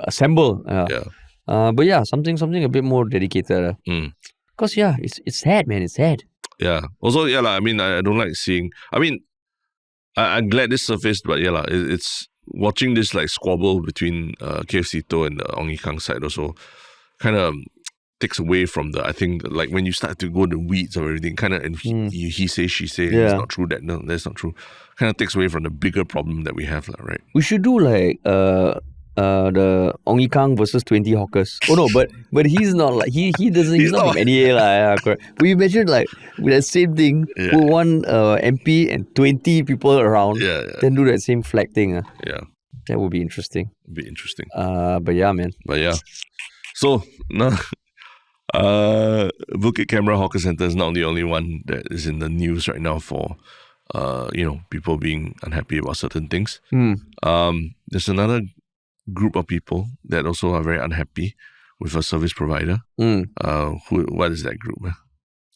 Assemble. But something a bit more dedicated. Because it's sad, man. It's sad. Yeah. Also, I mean, I don't like seeing. I mean, I'm glad this surfaced, but it's watching this squabble between KF Seetoh and the Ong Ye Kung side also kind of takes away from I think when you start to go the weeds of everything, kind of, and he say, she say, it's not true, that's not true, kind of takes away from the bigger problem that we have, right? We should do the Ong Ye Kung versus 20 hawkers. Oh no, but he's not he's not from NEA. Yeah, correct. We imagine with that same thing, put one MP and 20 people around, then do that same flag thing. Yeah. That would be interesting. But yeah, man. So now Bukit Canberra Hawker Centre is not the only one that is in the news right now for people being unhappy about certain things. There's another group of people that also are very unhappy with a service provider. What is that group?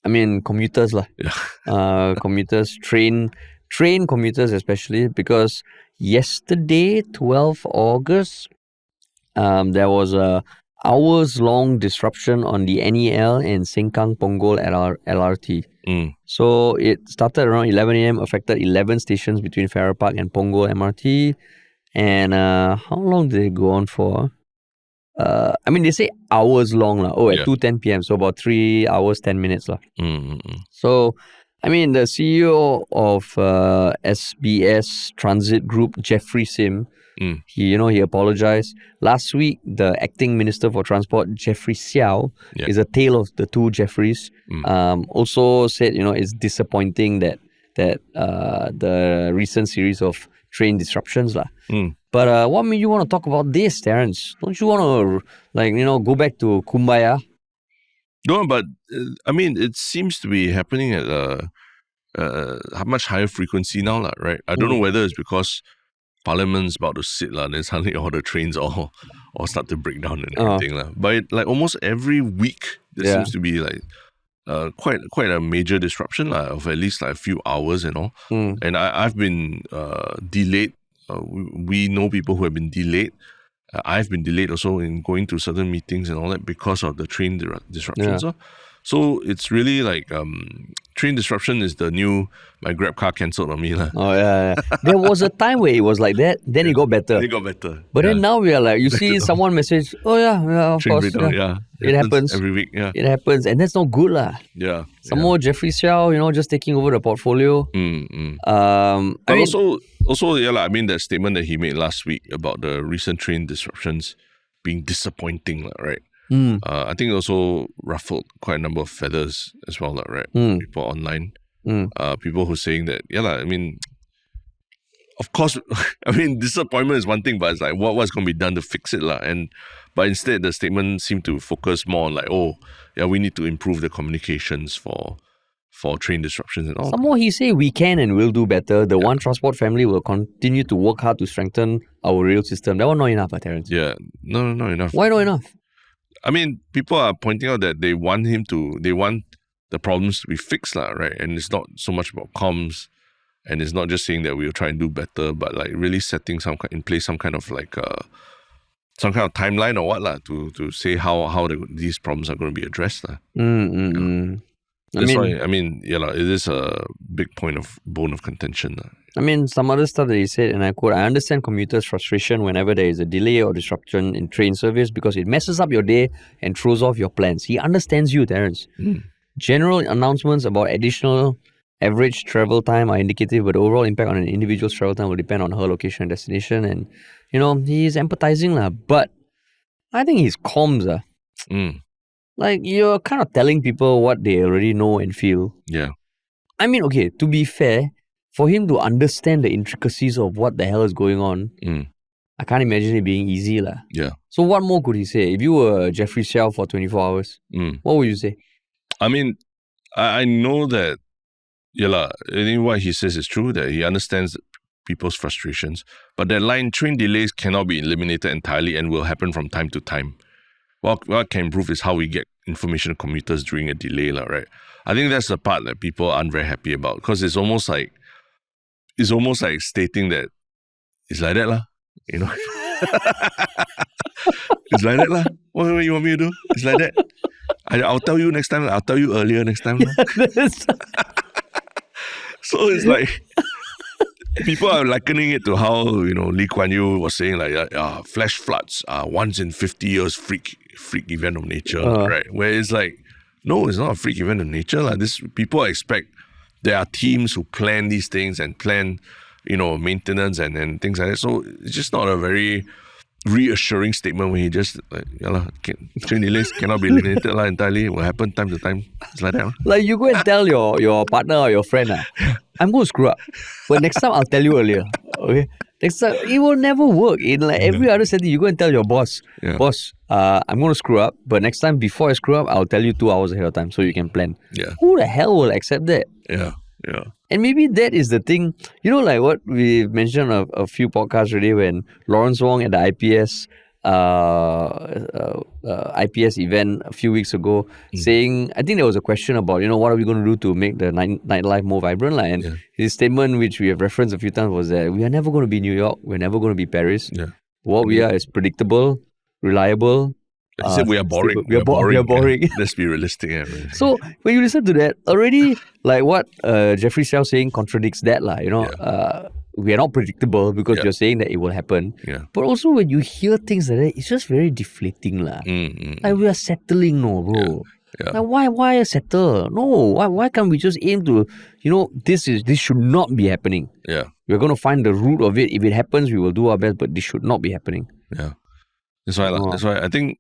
I mean, commuters lah. Yeah. Commuters, train commuters especially, because yesterday, 12th August, there was a hours-long disruption on the NEL and Sengkang-Punggol LRT. So it started around 11 a.m., affected 11 stations between Farrer Park and Punggol MRT. And how long did it go on for? I mean, they say hours long lah. At 2:10 p.m. So about 3 hours, 10 minutes lah. So, I mean, the CEO of SBS Transit Group, Jeffrey Sim, he apologized. Last week, the acting minister for transport, Jeffrey Siow, is a tale of the two Jeffreys. Also said, it's disappointing that the recent series of train disruptions lah. But what made you want to talk about this, Terence? Don't you want to, go back to Kumbaya? No, but I mean, it seems to be happening at a much higher frequency now, right? I don't know whether it's because Parliament's about to sit, then suddenly all the trains all start to break down and everything. But like almost every week, there seems to be like quite a major disruption of at least like a few hours and all. And I've been delayed. We know people who have been delayed. I've been delayed also in going to certain meetings and all that because of the train disruptions. So it's really like train disruption is the new, my Grab car cancelled on me. Oh, yeah. There was a time where it was like that, then it got better. But then now we are like, you see someone message, of train course. Breakdown, It happens. Every week, It happens, and that's not good lah. Yeah. Some more Jeffrey Siow, just taking over the portfolio. But also, I mean, that statement that he made last week about the recent train disruptions being disappointing, right? I think it also ruffled quite a number of feathers as well, right? People online, people who are saying that, I mean, of course, I mean, disappointment is one thing, but it's like, what's going to be done to fix it, But instead, the statement seemed to focus more on like, we need to improve the communications for train disruptions and all. Some more, he say we can and will do better. The One Transport family will continue to work hard to strengthen our rail system. That one not enough, Terence. Yeah, no, not enough. Why not enough? I mean, people are pointing out that they want the problems to be fixed, right? And it's not so much about comms, and it's not just saying that we'll try and do better, but like really setting in place some kind of like some kind of timeline or what to say how these problems are going to be addressed. That's why, it is a big bone of contention. I mean, some other stuff that he said, and I quote, I understand commuters' frustration whenever there is a delay or disruption in train service because it messes up your day and throws off your plans. He understands you, Terence. General announcements about additional average travel time are indicative, but the overall impact on an individual's travel time will depend on her location and destination. And, he's empathizing, but I think he's comms. Like, you're kind of telling people what they already know and feel. Yeah. I mean, okay, to be fair, for him to understand the intricacies of what the hell is going on, I can't imagine it being easy. Yeah. So what more could he say? If you were Jeffrey Siow for 24 hours, what would you say? I mean, I know that, I think what he says is true, that he understands people's frustrations. But that line, train delays cannot be eliminated entirely and will happen from time to time. What can improve is how we get information to commuters during a delay, right? I think that's the part that people aren't very happy about, because it's almost like stating that it's like that, It's like that, What do you want me to do? It's like that. I'll tell you next time. I'll tell you earlier next time. So it's like people are likening it to how Lee Kuan Yew was saying flash floods are once in 50 years freak event of nature, right? Where it's like, no, it's not a freak event of nature. This people expect there are teams who plan these things and plan, maintenance and things like that. So it's just not a very reassuring statement when he just train delays cannot be eliminated entirely. It will happen time to time. It's like that. Like you go and tell your partner or your friend, I'm going to screw up, but next time I'll tell you earlier. Okay, next time it will never work. In every other setting, you go and tell your boss, boss, I'm going to screw up, but next time before I screw up, I'll tell you 2 hours ahead of time so you can plan. Yeah. Who the hell will accept that? Yeah. And maybe that is the thing, like what we mentioned a few podcasts already when Lawrence Wong at the IPS IPS event a few weeks ago, saying, I think there was a question about, what are we going to do to make the nightlife more vibrant? And his statement, which we have referenced a few times, was that we are never going to be New York. We're never going to be Paris. Yeah. What we are is predictable, reliable. He said we are boring. We are boring. Yeah. Let's be realistic. Yeah, man. So when you listen to that, already like what Jeffrey Siow saying contradicts that. We are not predictable because you're saying that it will happen. Yeah. But also when you hear things like that, it's just very deflating. Like we are settling, no, bro. Yeah. Like, why settle? No, why can't we just aim to, this should not be happening. Yeah. We're going to find the root of it. If it happens, we will do our best, but this should not be happening. Yeah. That's why I think,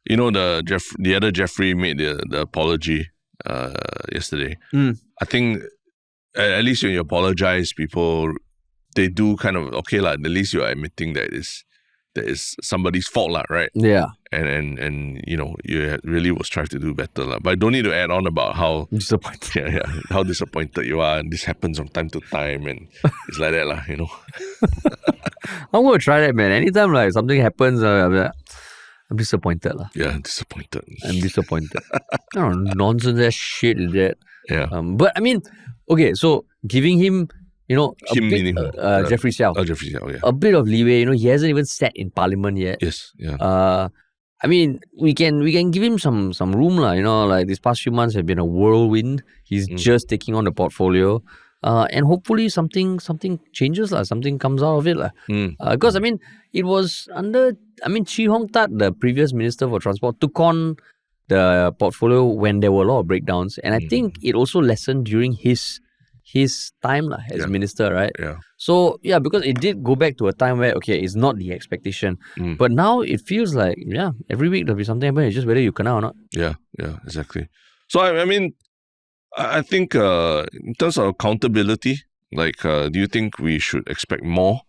the other Jeffrey made the apology yesterday. I think at least when you apologize, people, they do kind of, at least you are admitting that is somebody's fault, right? Yeah. And you really will strive to do better. But I don't need to add on about how disappointed. How disappointed you are, and this happens from time to time, and it's like that, I'm going to try that, man. Anytime like something happens, I'm disappointed. Yeah, disappointed. I'm disappointed. Nonsense that shit is that. Yeah. But I mean, okay, so giving him, meaning Jeffrey Siow. Jeffrey Siow, yeah. A bit of leeway, he hasn't even sat in parliament yet. Yes, yeah. I mean, we can give him some room, like these past few months have been a whirlwind. He's just taking on the portfolio. And hopefully something changes, something comes out of it. Because, it was under, Chee Hong Tat, the previous Minister for Transport, took on the portfolio when there were a lot of breakdowns. And I think it also lessened during his time as minister, right? Yeah. So, because it did go back to a time where, it's not the expectation. But now it feels like, every week there'll be something happening. It's just whether you can or not. Yeah, exactly. So, I think in terms of accountability, do you think we should expect more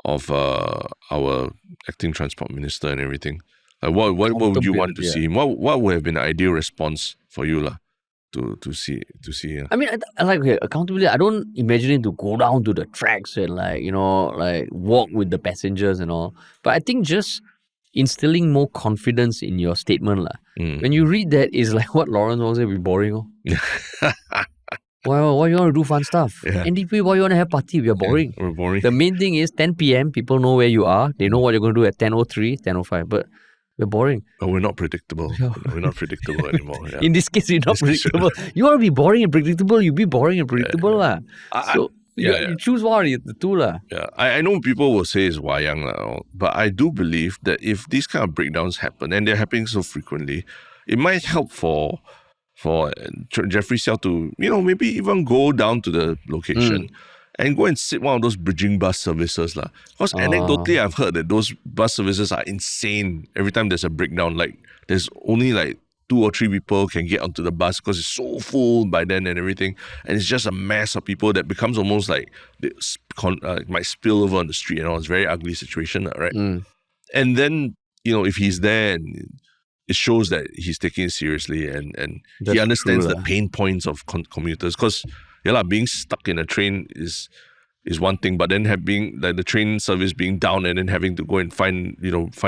of our acting transport minister and everything? What would you want to see him? What would have been the ideal response for you to see? Yeah. I like accountability. I don't imagine him to go down to the tracks and walk with the passengers and all. But I think just instilling more confidence in your statement. When you read that, it's like what Lawrence Wong said, be boring. Why you want to do fun stuff? Yeah. NDP, why you want to have party? We are boring. We're boring. The main thing is 10 p.m. People know where you are. They know what you're going to do at 10:03, 10:05. But we're boring. But we're not predictable. We're not predictable anymore. Yeah. In this case, we're not predictable. You want to be boring and predictable, you be boring and predictable. You choose one of the two. Yeah. I know people will say it's wayang, but I do believe that if these kind of breakdowns happen, and they're happening so frequently, it might help for Jeffrey Siow to, maybe even go down to the location and go and sit one of those bridging bus services. Because anecdotally, I've heard that those bus services are insane. Every time there's a breakdown, there's only 2 or 3 people can get onto the bus because it's so full by then and everything. And it's just a mass of people that becomes almost like they might spill over on the street and all. It's a very ugly situation, right? And then, if he's there, and it shows that he's taking it seriously and he understands the pain points of commuters. Because, being stuck in a train is one thing, but then having the train service being down and then having to go and find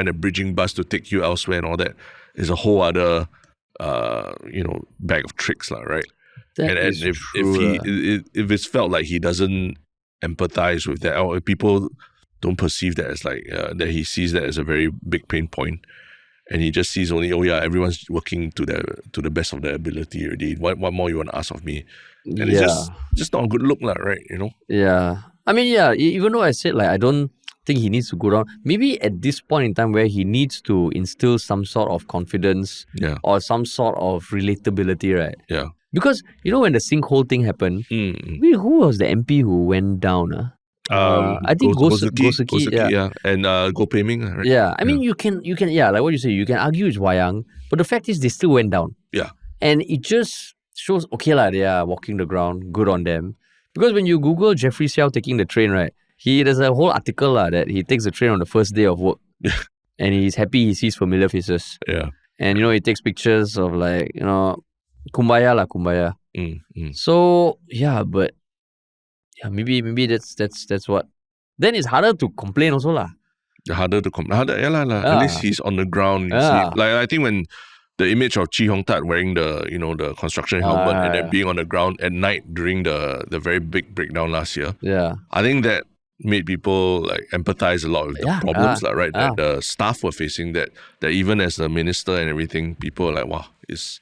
a bridging bus to take you elsewhere and all that is a whole other bag of tricks, right? And if it's felt like he doesn't empathize with that, or if people don't perceive that as that he sees that as a very big pain point, and he just sees only, everyone's working to the best of their ability already. What more you want to ask of me? And it's just not a good look, right? Yeah. Even though I said I don't think he needs to go down, maybe at this point in time where he needs to instill some sort of confidence or some sort of relatability, right? Yeah. Because, when the sinkhole thing happened, who was the MP who went down? I think Gosuki, and Go Pei Ming, right? Yeah, you can, like what you say, you can argue it's wayang, but the fact is they still went down. Yeah. And it just shows, they are walking the ground, good on them. Because when you Google Jeffrey Siow taking the train, right, there's a whole article that he takes the train on the first day of work. And he's happy he sees familiar faces. Yeah. And, he takes pictures of kumbaya. So, but maybe that's what. Then it's harder to complain also . The harder to at least he's on the ground. You see, like I think when the image of Chee Hong Tat wearing the construction helmet and then being on the ground at night during the very big breakdown last year. Yeah. I think that made people like empathize a lot with the problems, right? That the staff were facing, that even as the minister and everything, people were like, wow, it's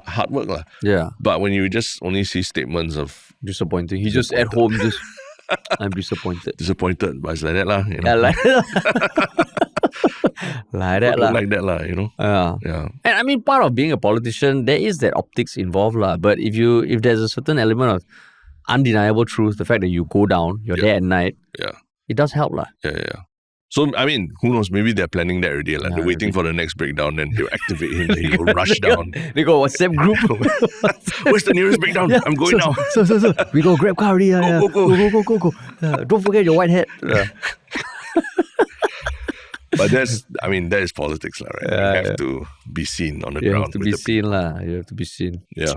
hard work. Yeah. But when you just only see statements of disappointing. He just at home just I'm disappointed. Disappointed, but it's like that lah. Yeah, like like that lah. Like that lah, Yeah. And I mean, part of being a politician, there is that optics involved lah. But if there's a certain element of undeniable truth, the fact that you go down, you're there at night, it does help lah. Yeah. So, I mean, who knows? Maybe they're planning that already. Like, they're waiting for the next breakdown, then he'll activate him, then he'll rush down. They go WhatsApp group. Where's the nearest breakdown? I'm going now. So. We go grab car already. Go. Don't forget your white hat. But that is politics, right? You have to be seen on the ground. You have to be seen, You have to be seen. Yeah.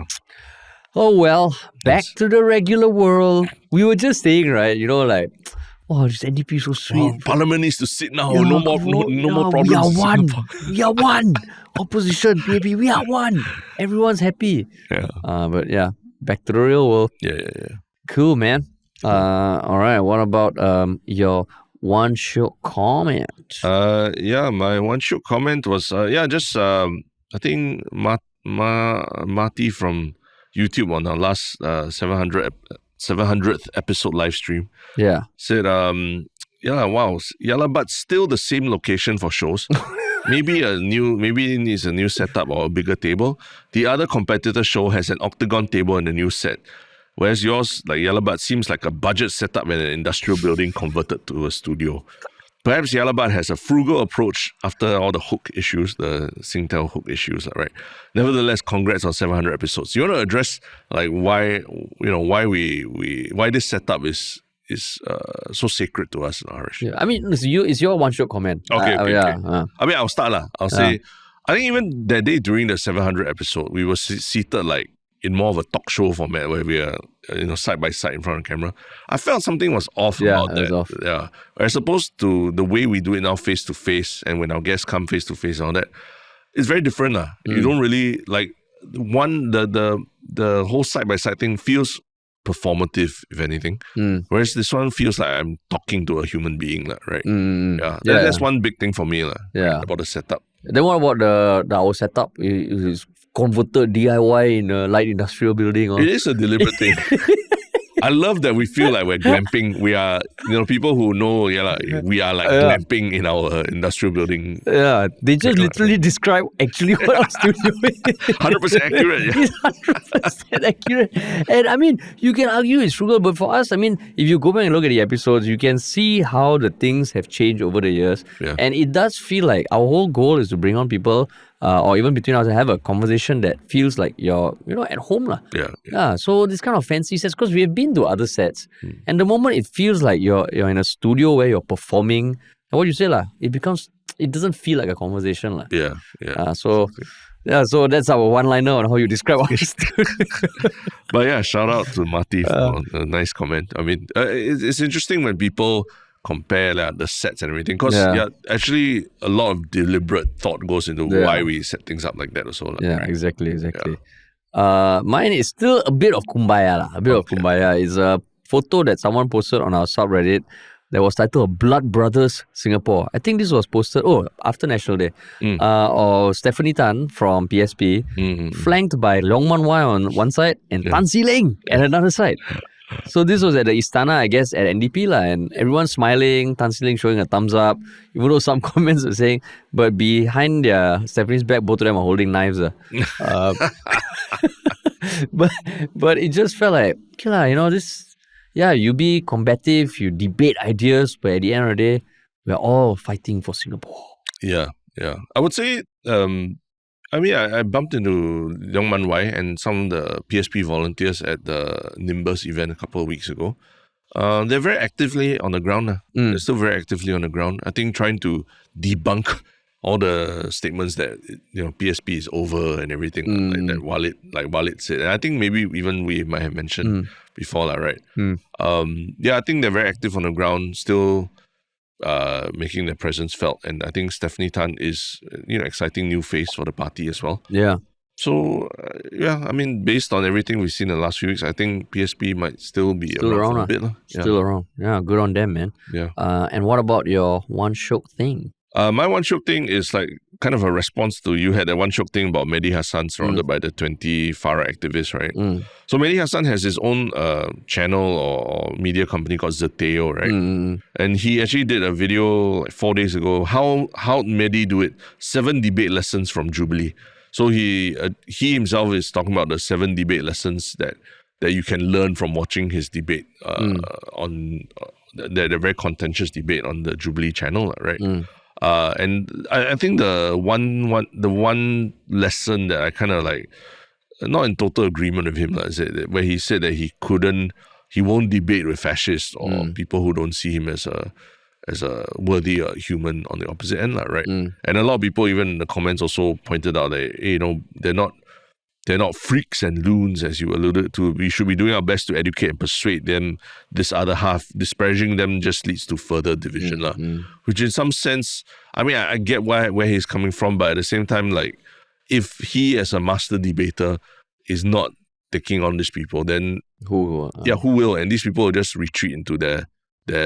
Oh, well, back to the regular world. We were just saying, right, like, oh, this NDP is so sweet. Oh, Parliament needs to sit now. No more problems. We are one. Opposition, baby, we are one. Everyone's happy. Yeah. But yeah, back to the real world. Yeah. Cool, man. All right. What about your One Shiok Comment? My One Shiok Comment was I think Marty from YouTube on our last 700th episode live stream. Yeah. Said, but still the same location for shows. Maybe it needs a new setup or a bigger table. The other competitor show has an octagon table and a new set. Whereas yours, like Yalabat, seems like a budget setup in an industrial building converted to a studio. Perhaps Yalabat has a frugal approach after all the hook issues, the Singtel hook issues, right? Nevertheless, congrats on 700 episodes. You want to address like why this setup is so sacred to us, Harish? Yeah, I mean, it's your One Shiok Comment. Okay. I mean, I'll start lah. I'll say, I think even that day during the 700 episode, we were seated like in more of a talk show format where we are, side by side in front of the camera. I felt something was off about that. Off. Yeah. As opposed to the way we do it now face to face, and when our guests come face to face and all that, it's very different. You don't really like the whole side by side thing feels performative, if anything. Whereas this one feels like I'm talking to a human being, right? That's one big thing for me, about the setup. Then what about our setup? Is converted DIY in a light industrial building? It is a deliberate thing. I love that we feel like we're glamping. We are, people who know, we are like glamping in our industrial building. Yeah, they just literally describe actually what our studio is. 100% accurate. Yeah. It's 100% accurate. And I mean, you can argue it's frugal, but for us, I mean, if you go back and look at the episodes, you can see how the things have changed over the years. Yeah. And it does feel like our whole goal is to bring on people or even between us and have a conversation that feels like you're, at home. Yeah. So this kind of fancy sets, because we have been to other sets, and the moment it feels like you're in a studio where you're performing, and what you say, it doesn't feel like a conversation. Yeah. So that's our one-liner on how you describe our studio. But yeah, shout out to Marty for a nice comment. I mean, it's interesting when people compare the sets and everything, because actually a lot of deliberate thought goes into why we set things up like that also. Right? Exactly. Mine is still a bit of kumbaya. Kumbaya. It's a photo that someone posted on our subreddit that was titled Blood Brothers Singapore. I think this was posted after National Day. Or Stephanie Tan from PSP, flanked by Leong Man Wai on one side and Tan Si Leng at another side. So this was at the Istana, I guess, at NDP and everyone's smiling, Tan Si Leng showing a thumbs up, even though some comments were saying, but behind Stephanie's back, both of them are holding knives. But it just felt like, you be combative, you debate ideas, but at the end of the day, we're all fighting for Singapore. Yeah. I would say, I bumped into Leong Man Wai and some of the PSP volunteers at the Nimbus event a couple of weeks ago. They're very actively on the ground. They're still very actively on the ground. I think trying to debunk all the statements that PSP is over and everything like that. Walid said, and I think maybe even we might have mentioned before, right? I think they're very active on the ground. Still, making their presence felt. And I think Stephanie Tan is, exciting new face for the party as well. Yeah. So, I mean, based on everything we've seen in the last few weeks, I think PSP might still be Still around around, for a bit. Still around. Yeah, good on them, man. Yeah. And what about your One Shiok Thing? My One Shiok Thing is like kind of a response to you had that One Shiok Thing about Mehdi Hassan surrounded by the 20 Farah activists, right? So Mehdi Hassan has his own channel or media company called Seetoh, right? And he actually did a video like 4 days ago, how Mehdi do it, 7 debate lessons from Jubilee. So he himself is talking about the 7 debate lessons that you can learn from watching his debate on the very contentious debate on the Jubilee channel, right? And I think the one lesson that I kind of like, not in total agreement with him, is that where he said that he won't debate with fascists or people who don't see him as a worthy human on the opposite end, right? And a lot of people, even in the comments, also pointed out that they're not freaks and loons, as you alluded to. We should be doing our best to educate and persuade them. This other half, disparaging them just leads to further division, which in some sense, I mean, I get where he's coming from, but at the same time, like, if he as a master debater is not taking on these people, then who will? And these people will just retreat into their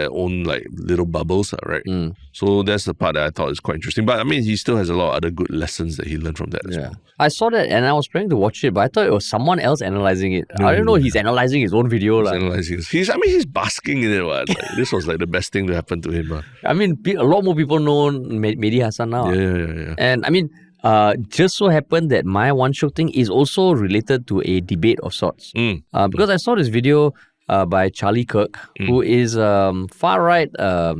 own like little bubbles, right? So that's the part that I thought is quite interesting. But I mean, he still has a lot of other good lessons that he learned from that as well. I saw that and I was trying to watch it, but I thought it was someone else analyzing it. I don't know, he's analyzing his own video. He's basking in it. Like, this was like the best thing to happen to him. I mean, a lot more people know Mehdi Hassan now. Yeah. And I mean, just so happened that my One Shiok Thing is also related to a debate of sorts. Because I saw this video by Charlie Kirk, who is far right. I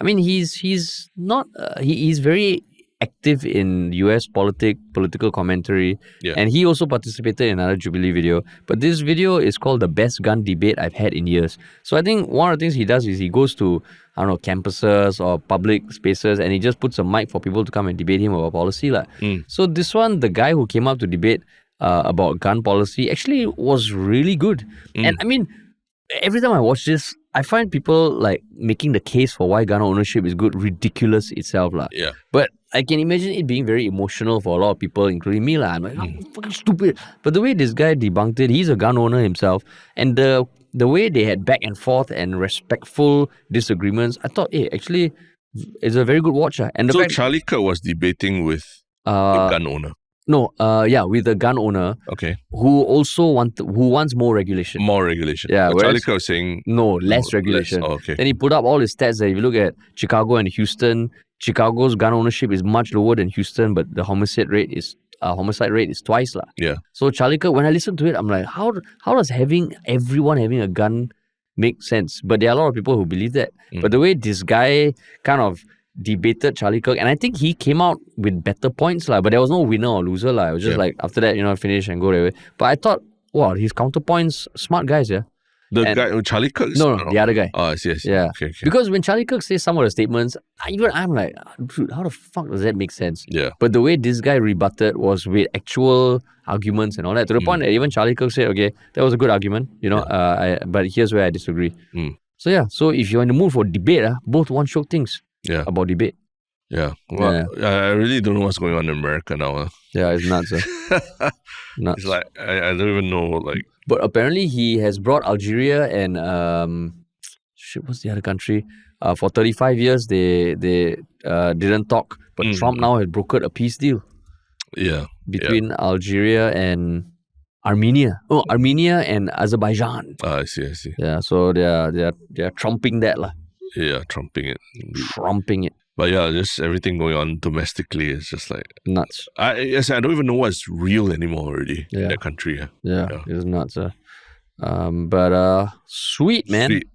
mean, he's not. He's very active in US political commentary, and he also participated in another Jubilee video. But this video is called the best gun debate I've had in years. So I think one of the things he does is he goes to, I don't know, campuses or public spaces, and he just puts a mic for people to come and debate him about policy. So this one, the guy who came up to debate about gun policy actually was really good. And I mean, every time I watch this, I find people like making the case for why gun ownership is good ridiculous itself. But I can imagine it being very emotional for a lot of people, including me. I'm like, oh, fucking stupid. But the way this guy debunked it, he's a gun owner himself. And the way they had back and forth and respectful disagreements, I thought, hey, actually, it's a very good watch. And so Charlie Kirk was debating with a gun owner. No, with a gun owner. Okay. Who also wants more regulation. More regulation. Yeah. Charlie Kirk was saying less regulation. Okay. Then he put up all his stats that if you look at Chicago and Houston, Chicago's gun ownership is much lower than Houston, but the homicide rate is twice. Yeah. So Charlie Kirk, when I listen to it, I'm like, how does everyone having a gun make sense? But there are a lot of people who believe that. But the way this guy kind of debated Charlie Kirk, and I think he came out with better points, but there was no winner or loser. It was just like, after that, finish and go away. But I thought, wow, his counterpoints, smart guys, yeah. Guy, Charlie Kirk? No, the other guy. Oh, I see. Yeah. Okay. Because when Charlie Kirk says some of the statements, I'm like, dude, how the fuck does that make sense? Yeah. But the way this guy rebutted was with actual arguments and all that, to the point that even Charlie Kirk said, okay, that was a good argument, but here's where I disagree. So if you're in the mood for debate, both One Shiok Things about debate. Yeah. Well, I really don't know what's going on in America now. Yeah, it's nuts. Nuts. It's like, I don't even know, like... But apparently he has brought Algeria and what's the other country? For 35 years they didn't talk, but Trump now has brokered a peace deal. Yeah. Between Algeria and Armenia. Oh, Armenia and Azerbaijan. I see. Yeah, so they're trumping that lah. Yeah, trumping it. Trumping it. But yeah, just everything going on domestically is just like nuts. I don't even know what's real anymore already in that country. Yeah, it's nuts. But sweet, man. Sweet.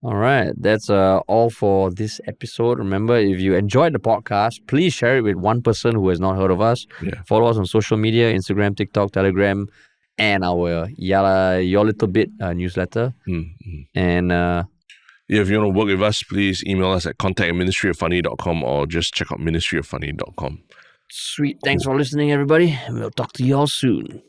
All right, that's all for this episode. Remember, if you enjoyed the podcast, please share it with one person who has not heard of us. Yeah. Follow us on social media, Instagram, TikTok, Telegram, and our Your Little Bit newsletter. And if you want to work with us, please email us at contact@ministryoffunny.com or just check out ministryoffunny.com. Sweet. Thanks for listening, everybody. We'll talk to you all soon.